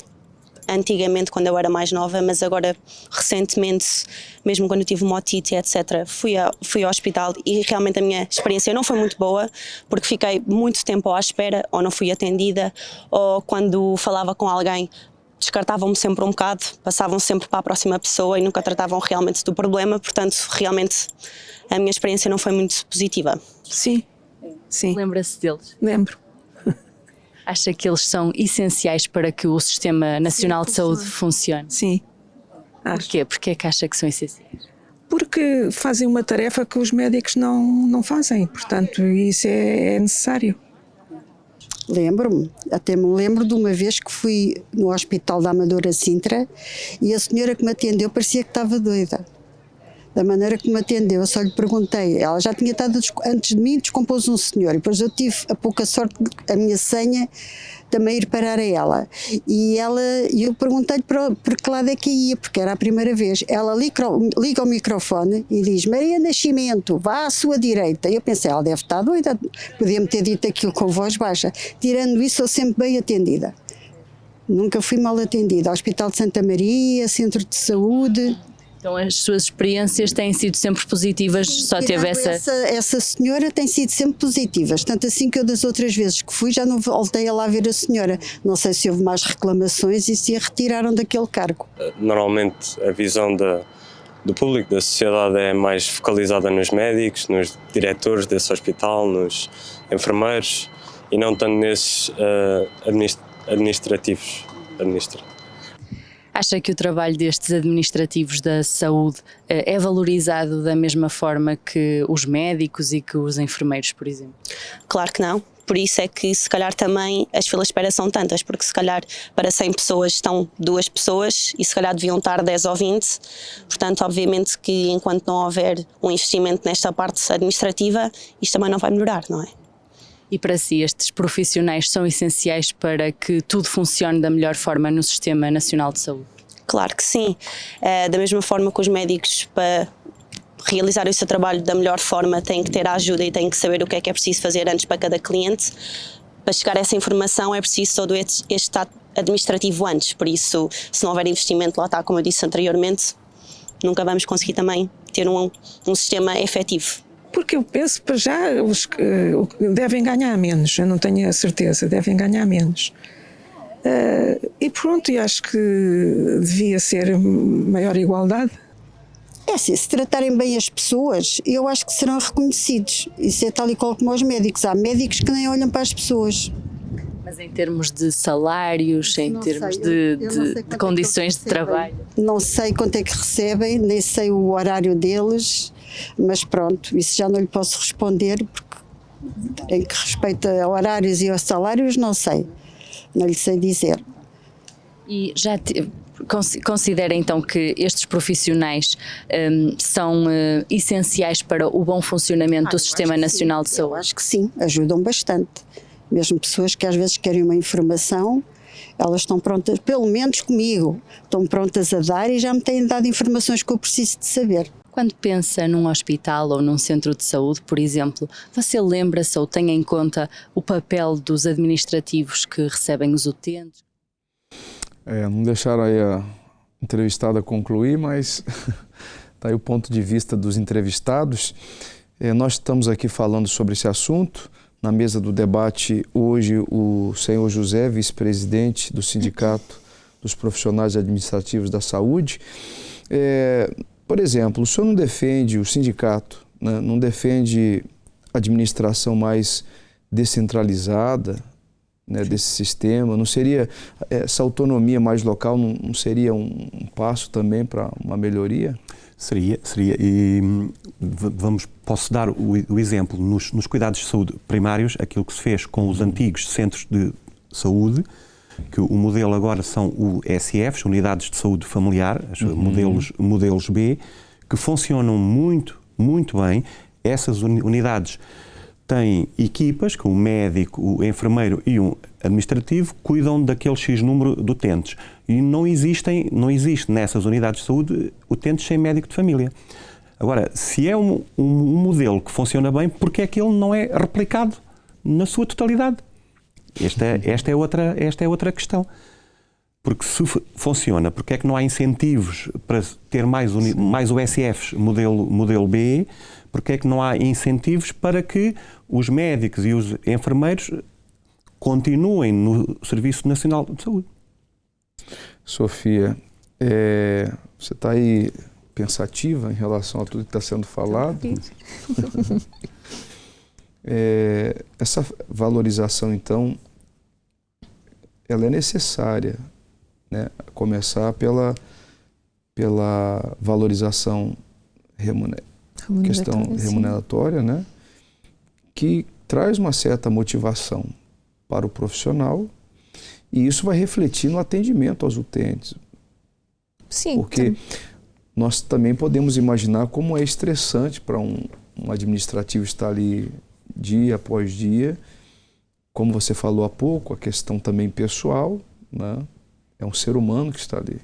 antigamente quando eu era mais nova, mas agora recentemente, mesmo quando eu tive uma otite, etc., fui ao hospital e realmente a minha experiência não foi muito boa, porque fiquei muito tempo à espera, ou não fui atendida, ou quando falava com alguém descartavam-me sempre um bocado, passavam sempre para a próxima pessoa e nunca tratavam realmente do problema, portanto realmente a minha experiência não foi muito positiva. Sim. Lembra-se deles? Lembro. Acha que eles são essenciais para que o Sistema Nacional de Saúde funcione? Sim. Porquê? Porquê é que acha que são essenciais? Porque fazem uma tarefa que os médicos não fazem, portanto isso é necessário. Lembro-me, até me lembro de uma vez que fui no Hospital da Amadora Sintra e a senhora que me atendeu parecia que estava doida. Da maneira que me atendeu, eu só lhe perguntei, ela já tinha estado antes de mim, descompôs um senhor, e depois eu tive a pouca sorte, a minha senha, também ir parar a ela. E eu perguntei-lhe para que lado é que ia, porque era a primeira vez. Ela liga o microfone e diz: Maria Nascimento, vá à sua direita. Eu pensei, ela deve estar doida, podia-me ter dito aquilo com voz baixa. Tirando isso, sou sempre bem atendida. Nunca fui mal atendida. Hospital de Santa Maria, Centro de Saúde. Então as suas experiências têm sido sempre positivas? Só teve essa senhora tem sido sempre positivas, tanto assim que eu das outras vezes que fui já não voltei a lá ver a senhora. Não sei se houve mais reclamações e se a retiraram daquele cargo. Normalmente a visão do público, da sociedade, é mais focalizada nos médicos, nos diretores desse hospital, nos enfermeiros, e não tanto nesses administrativos. Acha que o trabalho destes administrativos da saúde é valorizado da mesma forma que os médicos e que os enfermeiros, por exemplo? Claro que não. Por isso é que se calhar também as filas de espera são tantas, porque se calhar para 100 pessoas estão 2 pessoas e se calhar deviam estar 10 ou 20. Portanto, obviamente que enquanto não houver um investimento nesta parte administrativa, isto também não vai melhorar, não é? E para si, estes profissionais são essenciais para que tudo funcione da melhor forma no Sistema Nacional de Saúde? Claro que sim. Da mesma forma que os médicos, para realizar o seu trabalho da melhor forma, têm que ter a ajuda e têm que saber o que é preciso fazer antes para cada cliente. Para chegar a essa informação é preciso todo este estado administrativo antes. Por isso, se não houver investimento, lá está, como eu disse anteriormente, nunca vamos conseguir também ter um sistema efetivo. Porque eu penso, para já, os que devem ganhar menos, eu não tenho a certeza, devem ganhar menos. E pronto, eu acho que devia ser maior igualdade. É assim, se tratarem bem as pessoas, eu acho que serão reconhecidos. Isso é tal e qual como os médicos. Há médicos que nem olham para as pessoas. Mas em termos de salários, em termos de condições de trabalho? Não sei quanto é que recebem, nem sei o horário deles, mas pronto, isso já não lhe posso responder, porque em que respeita a horários e aos salários, não sei, não lhe sei dizer. E já considera então que estes profissionais são essenciais para o bom funcionamento do Sistema Nacional de Saúde? Eu acho que sim, ajudam bastante. Mesmo pessoas que às vezes querem uma informação, elas estão prontas, pelo menos comigo, estão prontas a dar e já me têm dado informações que eu preciso de saber. Quando pensa num hospital ou num centro de saúde, por exemplo, você lembra-se ou tem em conta o papel dos administrativos que recebem os utentes? Não deixaram aí a entrevistada concluir, mas está aí o ponto de vista dos entrevistados. Nós estamos aqui falando sobre esse assunto. Na mesa do debate, hoje, o senhor José, vice-presidente do Sindicato dos Profissionais Administrativos da Saúde. Por exemplo, o senhor não defende o sindicato, né? Não defende a administração mais descentralizada, né, desse sistema? Não seria essa autonomia mais local, não seria um passo também para uma melhoria? Seria. E posso dar o exemplo nos cuidados de saúde primários, aquilo que se fez com os antigos centros de saúde, que o modelo agora são o SFs, Unidades de Saúde Familiar, modelos B, que funcionam muito, muito bem. Essas unidades têm equipas, que o médico, o enfermeiro e um administrativo cuidam daquele X número de utentes. E não existe nessas unidades de saúde utentes sem médico de família. Agora, se é um modelo que funciona bem, porque é que ele não é replicado na sua totalidade? Esta é outra questão. Porque se funciona, porque é que não há incentivos para ter mais USFs modelo B? Porque é que não há incentivos para que os médicos e os enfermeiros continuem no Serviço Nacional de Saúde? Sofia, você está aí pensativa em relação a tudo que está sendo falado? Essa valorização, então, ela é necessária, né? Começar pela valorização remuneratória, né? Que traz uma certa motivação para o profissional e isso vai refletir no atendimento aos utentes. Sim. Porque nós também podemos imaginar como é estressante para um administrativo estar ali dia após dia, como você falou há pouco, a questão também pessoal, né? É um ser humano que está ali.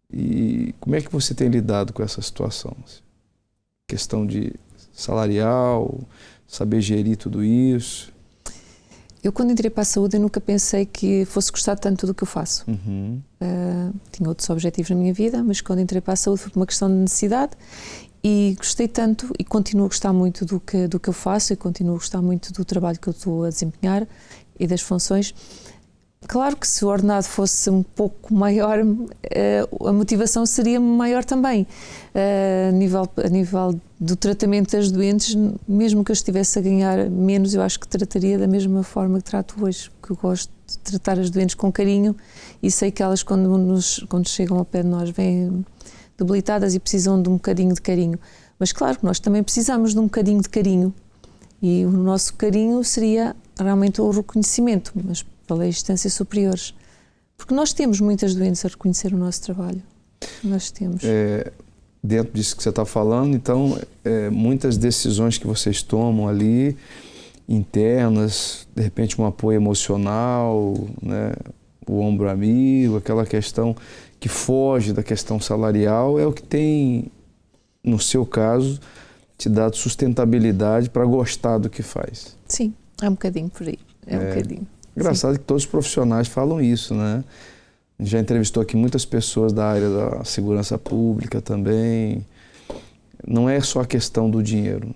E como é que você tem lidado com essa situação? Questão de salarial, saber gerir tudo isso? Eu, quando entrei para a saúde, eu nunca pensei que fosse gostar tanto do que eu faço. Tinha outros objetivos na minha vida, mas quando entrei para a saúde foi por uma questão de necessidade e gostei tanto e continuo a gostar muito do que eu faço e continuo a gostar muito do trabalho que eu estou a desempenhar e das funções. Claro que se o ordenado fosse um pouco maior, a motivação seria maior também. A nível do tratamento das doentes, mesmo que eu estivesse a ganhar menos, eu acho que trataria da mesma forma que trato hoje, porque eu gosto de tratar as doentes com carinho e sei que elas, quando chegam ao pé de nós, vêm debilitadas e precisam de um bocadinho de carinho. Mas claro que nós também precisamos de um bocadinho de carinho, e o nosso carinho seria realmente o reconhecimento, mas pelas instâncias superiores. Porque nós temos muitas doentes a reconhecer o nosso trabalho. Nós temos. Dentro disso que você está falando, então, muitas decisões que vocês tomam ali, internas, de repente um apoio emocional, né, o ombro amigo, aquela questão que foge da questão salarial, é o que tem, no seu caso, te dado sustentabilidade para gostar do que faz. Sim, é um bocadinho por aí. É um bocadinho. Engraçado que todos os profissionais falam isso, né? Já entrevistou aqui muitas pessoas da área da segurança pública também. Não é só a questão do dinheiro,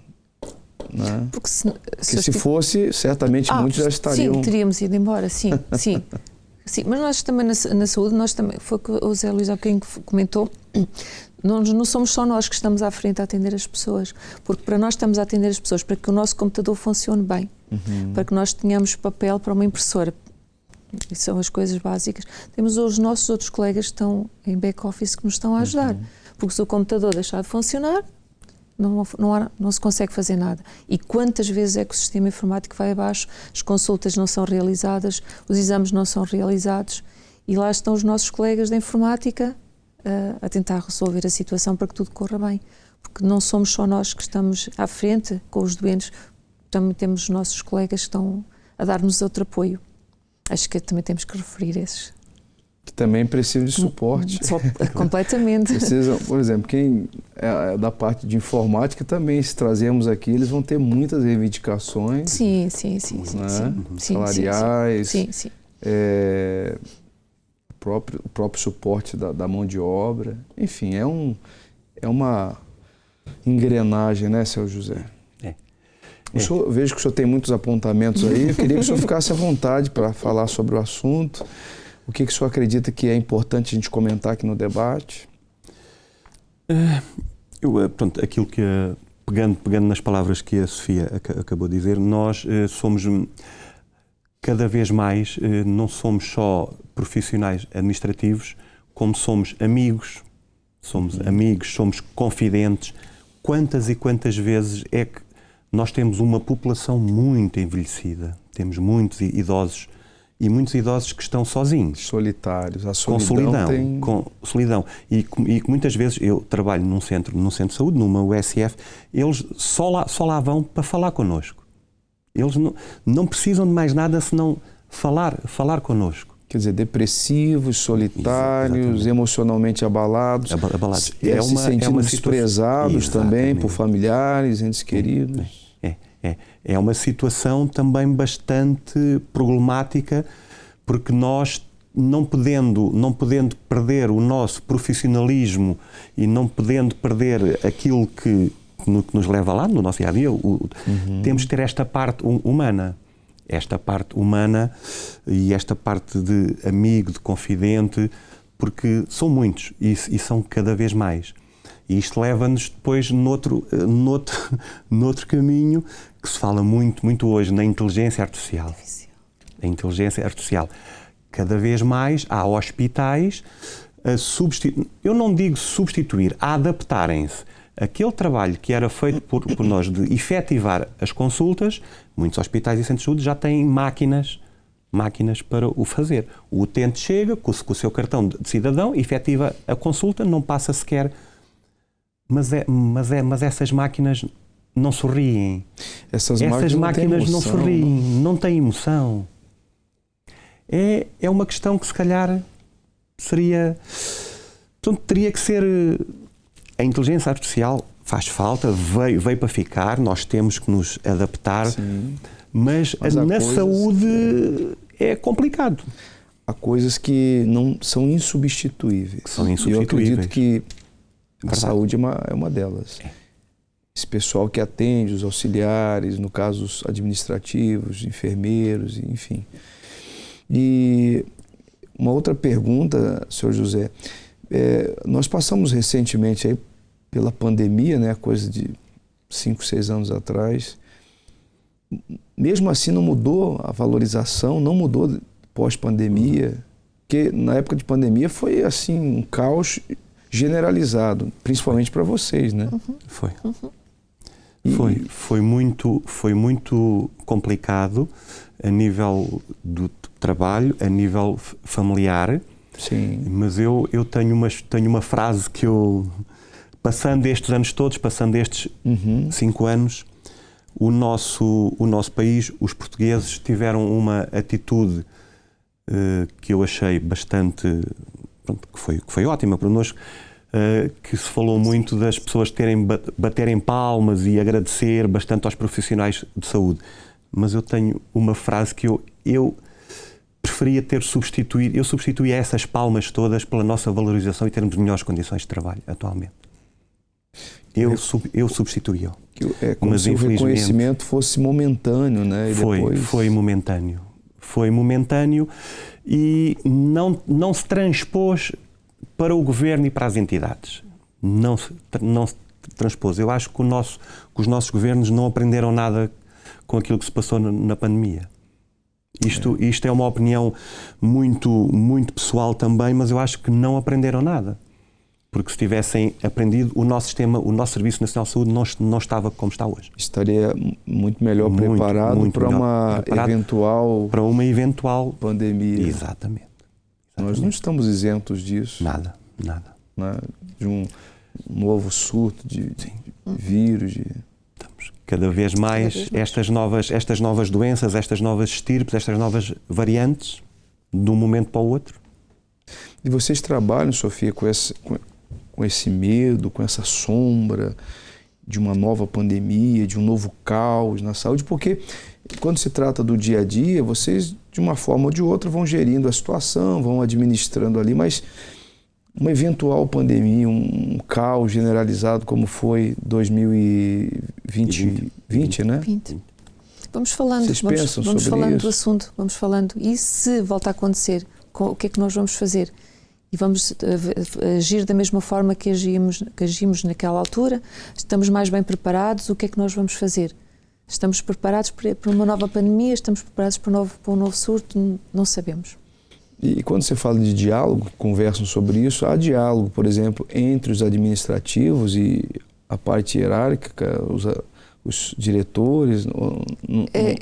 né? Porque se fosse, certamente muitos já estariam... Sim, teríamos ido embora, sim. Sim, mas nós também na saúde, nós também, foi o que o Zé Luís há bocadinho comentou, não somos só nós que estamos à frente a atender as pessoas, porque para nós estamos a atender as pessoas, para que o nosso computador funcione bem, para que nós tenhamos papel para uma impressora, isso são as coisas básicas. Temos os nossos outros colegas que estão em back-office que nos estão a ajudar, porque se o computador deixar de funcionar, não se consegue fazer nada. E quantas vezes é que o sistema informático vai abaixo, as consultas não são realizadas, os exames não são realizados, e lá estão os nossos colegas da informática a tentar resolver a situação para que tudo corra bem. Porque não somos só nós que estamos à frente com os doentes, também temos os nossos colegas que estão a dar-nos outro apoio. Acho que também temos que referir esses. Que também precisam de suporte. Completamente. Precisam, por exemplo, quem é da parte de informática também, se trazemos aqui, eles vão ter muitas reivindicações. Sim. Né? Salariais. Sim. O próprio suporte da mão de obra. Enfim, é uma engrenagem, né, seu José? Eu vejo que o senhor tem muitos apontamentos aí. Eu queria que o senhor ficasse à vontade para falar sobre o assunto. O que o senhor acredita que é importante a gente comentar aqui no debate? Pronto, aquilo que, pegando nas palavras que a Sofia acabou de dizer, nós somos cada vez mais, não somos só profissionais administrativos, como somos amigos, somos confidentes. Quantas e quantas vezes é que nós temos uma população muito envelhecida, temos muitos idosos, e muitos idosos que estão sozinhos. Solitários. Com solidão. E muitas vezes eu trabalho num centro de saúde, numa USF, eles só lá vão para falar connosco. Eles não precisam de mais nada senão falar connosco. Quer dizer, depressivos, solitários, exatamente, emocionalmente abalados. Se sentindo desprezados também por familiares, entes queridos. É uma situação também bastante problemática, porque nós, não podendo perder o nosso profissionalismo e não podendo perder aquilo que nos leva lá, no nosso dia-a-dia, temos de ter esta parte humana. Esta parte humana e esta parte de amigo, de confidente, porque são muitos e são cada vez mais. E isto leva-nos depois noutro caminho que se fala muito hoje, na inteligência artificial. A inteligência artificial. Cada vez mais há hospitais a substituir, eu não digo substituir, a adaptarem-se. Aquele trabalho que era feito por nós de efetivar as consultas, muitos hospitais e centros de saúde já têm máquinas para o fazer. O utente chega com o seu cartão de cidadão, efetiva a consulta, não passa sequer. Mas essas máquinas não sorriem. Essas máquinas não sorriem, não têm emoção. É uma questão que se calhar seria... Portanto, teria que ser... A inteligência artificial faz falta, veio para ficar, nós temos que nos adaptar, mas na saúde é complicado. Há coisas que não são insubstituíveis. E eu acredito que a saúde é uma delas. Esse pessoal que atende, os auxiliares, no caso os administrativos, enfermeiros, enfim. E uma outra pergunta, senhor José, nós passamos recentemente aí pela pandemia, né, coisa de 5, 6 anos atrás. Mesmo assim não mudou a valorização, não mudou pós-pandemia, porque na época de pandemia foi assim um caos generalizado, principalmente para vocês, né? Foi. Foi muito complicado a nível do trabalho, a nível familiar. Sim. Mas eu tenho uma frase que eu, passando estes anos todos, passando estes 5 anos, o nosso país, os portugueses tiveram uma atitude que eu achei bastante, pronto, que foi ótima para nós, que se falou muito das pessoas baterem palmas e agradecer bastante aos profissionais de saúde. Mas eu tenho uma frase que eu preferia ter substituído, eu substituí essas palmas todas pela nossa valorização e termos melhores condições de trabalho atualmente. Eu substituí-o. Como se o reconhecimento fosse momentâneo, né? E foi momentâneo. Foi momentâneo e não se transpôs para o governo e para as entidades. Não se transpôs. Eu acho que os nossos governos não aprenderam nada com aquilo que se passou na pandemia. Isto é uma opinião muito, muito pessoal também, mas eu acho que não aprenderam nada. Porque se tivessem aprendido, o nosso Serviço Nacional de Saúde não estava como está hoje. Estaria muito melhor preparado para uma eventual pandemia. Exatamente. Nós não estamos isentos disso. Nada. Né? De um novo surto de vírus. Cada vez mais estas novas doenças, estas novas estirpes, estas novas variantes, de um momento para o outro. E vocês trabalham, Sofia, com esse medo, com essa sombra de uma nova pandemia, de um novo caos na saúde, porque quando se trata do dia a dia, vocês, de uma forma ou de outra, vão gerindo a situação, vão administrando ali, mas uma eventual pandemia, um caos generalizado como foi 2020, né? 20. Vamos falando, Vocês pensam vamos sobre falando isso? do assunto, vamos falando. E se volta a acontecer, o que é que nós vamos fazer? E vamos agir da mesma forma que agimos naquela altura? Estamos mais bem preparados? O que é que nós vamos fazer? Estamos preparados para uma nova pandemia? Estamos preparados para um novo surto? Não sabemos. E quando você fala de diálogo, conversam sobre isso, há diálogo, por exemplo, entre os administrativos e a parte hierárquica, os diretores?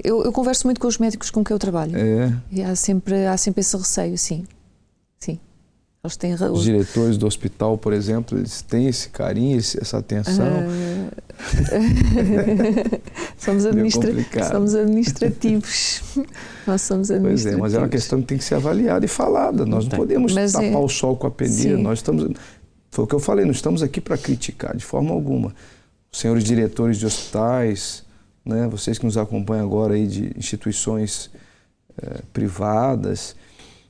Eu converso muito com os médicos com quem eu trabalho. E há sempre esse receio, sim. Eles têm os diretores do hospital, por exemplo, eles têm esse carinho, essa atenção? Somos administrativos. Nós somos administrativos. Pois é, mas é uma questão que tem que ser avaliada e falada. Nós não podemos tapar o sol com a peneira. Foi o que eu falei, não estamos aqui para criticar, de forma alguma. Os senhores diretores de hospitais, né, vocês que nos acompanham agora aí de instituições privadas,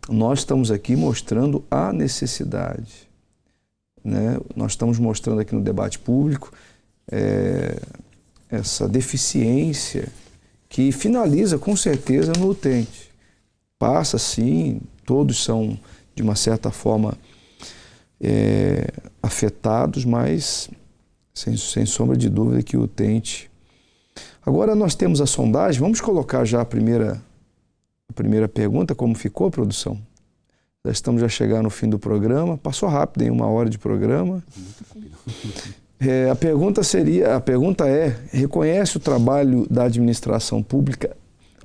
nós estamos aqui mostrando a necessidade, né? Nós estamos mostrando aqui no debate público essa deficiência que finaliza com certeza no utente. Passa sim, todos são de uma certa forma afetados, mas sem sombra de dúvida que o utente... Agora nós temos a sondagem, vamos colocar já a primeira pergunta, como ficou a produção? Estamos a chegar no fim do programa, passou rápido, em 1 hora de programa. A pergunta é, reconhece o trabalho da administração pública,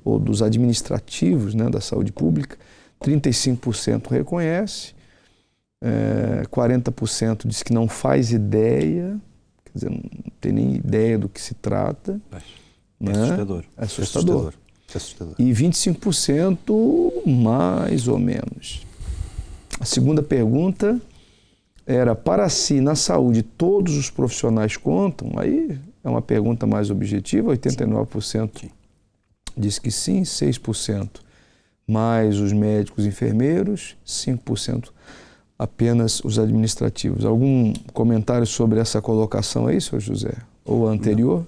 ou dos administrativos, né, da saúde pública? 35% reconhece, 40% diz que não faz ideia, quer dizer, não tem nem ideia do que se trata. É assustador. E 25% mais ou menos. A segunda pergunta era, para si, na saúde, todos os profissionais contam? Aí é uma pergunta mais objetiva, 89% diz que sim, 6% mais os médicos e enfermeiros, 5% apenas os administrativos. Algum comentário sobre essa colocação aí, senhor José? Ou a anterior?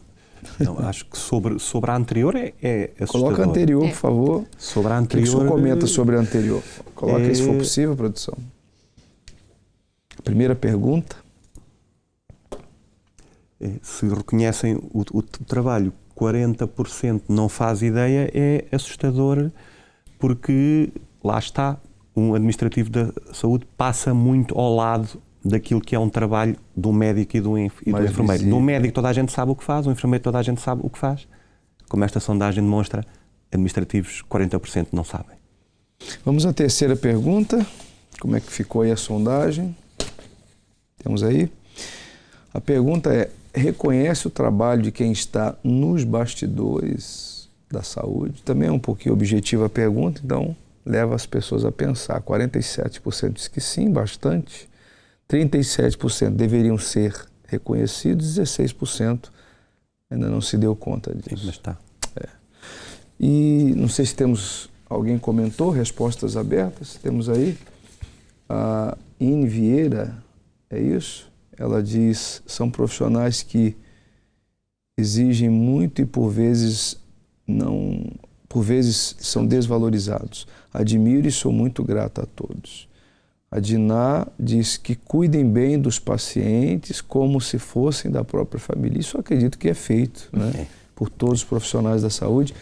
Não, acho que sobre a anterior é assustador. Coloca a anterior, por favor. Sobre a anterior... O que o senhor comenta sobre a anterior? Coloca se for possível, produção. A primeira pergunta. Se reconhecem o trabalho, 40% não faz ideia, é assustador, porque lá está, um administrativo da saúde passa muito ao lado daquilo que é um trabalho do médico e do enfermeiro. Visível. Do médico toda a gente sabe o que faz, do enfermeiro toda a gente sabe o que faz. Como esta sondagem demonstra, administrativos 40% não sabem. Vamos à terceira pergunta. Como é que ficou aí a sondagem? Temos aí. A pergunta é: reconhece o trabalho de quem está nos bastidores da saúde? Também é um pouquinho objetiva a pergunta, então leva as pessoas a pensar. 47% diz que sim, bastante. 37% deveriam ser reconhecidos, 16% ainda não se deu conta disso. Sim, mas está. E não sei se temos, alguém comentou, respostas abertas, temos aí. A Ine Vieira, é isso? Ela diz, são profissionais que exigem muito e por vezes são desvalorizados. Admiro e sou muito grata a todos. A Diná diz que cuidem bem dos pacientes como se fossem da própria família. Isso eu acredito que é feito, né, por todos os profissionais da saúde.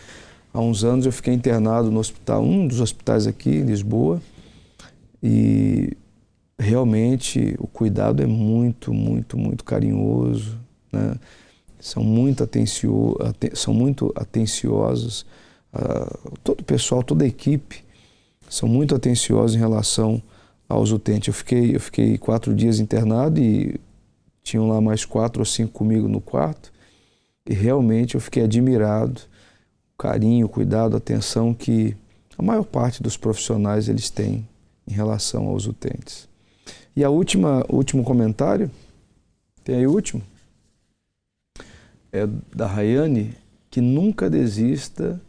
Há uns anos eu fiquei internado no hospital, um dos hospitais aqui em Lisboa, e realmente o cuidado é muito, muito, muito carinhoso, né? São muito atenciosos. Todo o pessoal, toda a equipe são muito atenciosos em relação aos utentes. Eu fiquei 4 dias internado e tinham lá mais 4 ou 5 comigo no quarto, e realmente eu fiquei admirado, o carinho, o cuidado, a atenção que a maior parte dos profissionais eles têm em relação aos utentes. E o último comentário, tem aí o último, é da Rayane, que nunca desista,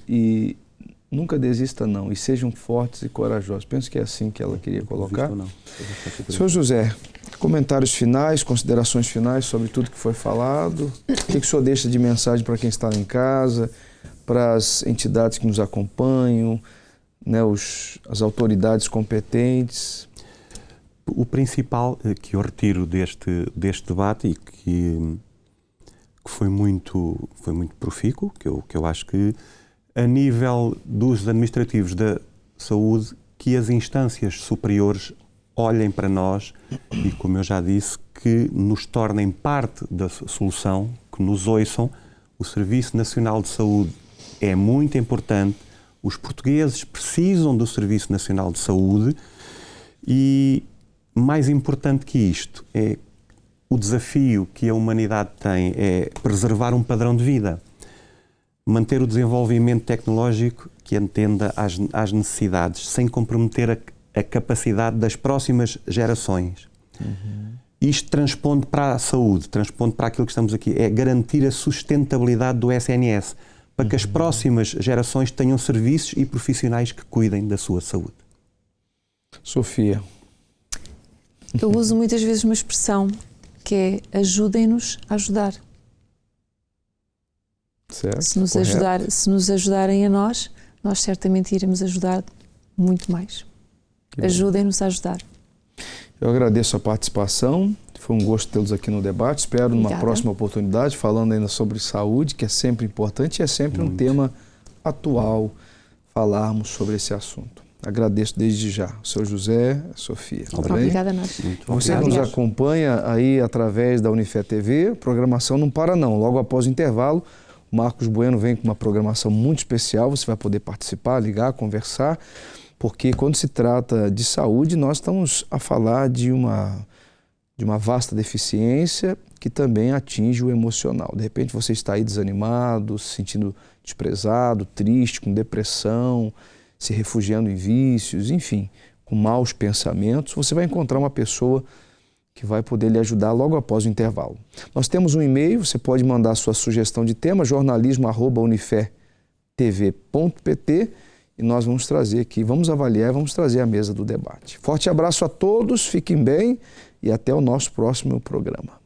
e sejam fortes e corajosos. Penso que é assim que ela queria colocar. Senhor José, comentários finais, considerações finais sobre tudo que foi falado. O que o senhor deixa de mensagem para quem está em casa, para as entidades que nos acompanham, né, as autoridades competentes? O principal que eu retiro deste debate e que foi muito profícuo, que eu acho que a nível dos administrativos da saúde, que as instâncias superiores olhem para nós e, como eu já disse, que nos tornem parte da solução, que nos ouçam. O Serviço Nacional de Saúde é muito importante, os portugueses precisam do Serviço Nacional de Saúde e, mais importante que isto, é o desafio que a humanidade tem é preservar um padrão de vida, manter o desenvolvimento tecnológico que atenda às necessidades, sem comprometer a capacidade das próximas gerações. Isto transpondo para a saúde, transpondo para aquilo que estamos aqui, é garantir a sustentabilidade do SNS, para que as próximas gerações tenham serviços e profissionais que cuidem da sua saúde. Sofia. Eu uso muitas vezes uma expressão que é ajudem-nos a ajudar. Certo, se nos ajudarem a nós certamente iremos ajudar muito mais. Ajudem-nos a ajudar. Eu agradeço a participação, foi um gosto tê-los aqui no debate. Espero numa próxima oportunidade, falando ainda sobre saúde, que é sempre importante e é sempre um tema atual falarmos sobre esse assunto. Agradeço desde já, o seu José, a Sofia. Obrigada a nós. Você que nos acompanha aí através da Unifé TV, a programação não para não. Logo após o intervalo, o Marcos Bueno vem com uma programação muito especial, você vai poder participar, ligar, conversar, porque quando se trata de saúde, nós estamos a falar de uma vasta deficiência que também atinge o emocional. De repente você está aí desanimado, se sentindo desprezado, triste, com depressão, se refugiando em vícios, enfim, com maus pensamentos, você vai encontrar uma pessoa que vai poder lhe ajudar logo após o intervalo. Nós temos um e-mail, você pode mandar sua sugestão de tema, jornalismo@unifetv.pt, e nós vamos trazer aqui, vamos avaliar e vamos trazer a mesa do debate. Forte abraço a todos, fiquem bem e até o nosso próximo programa.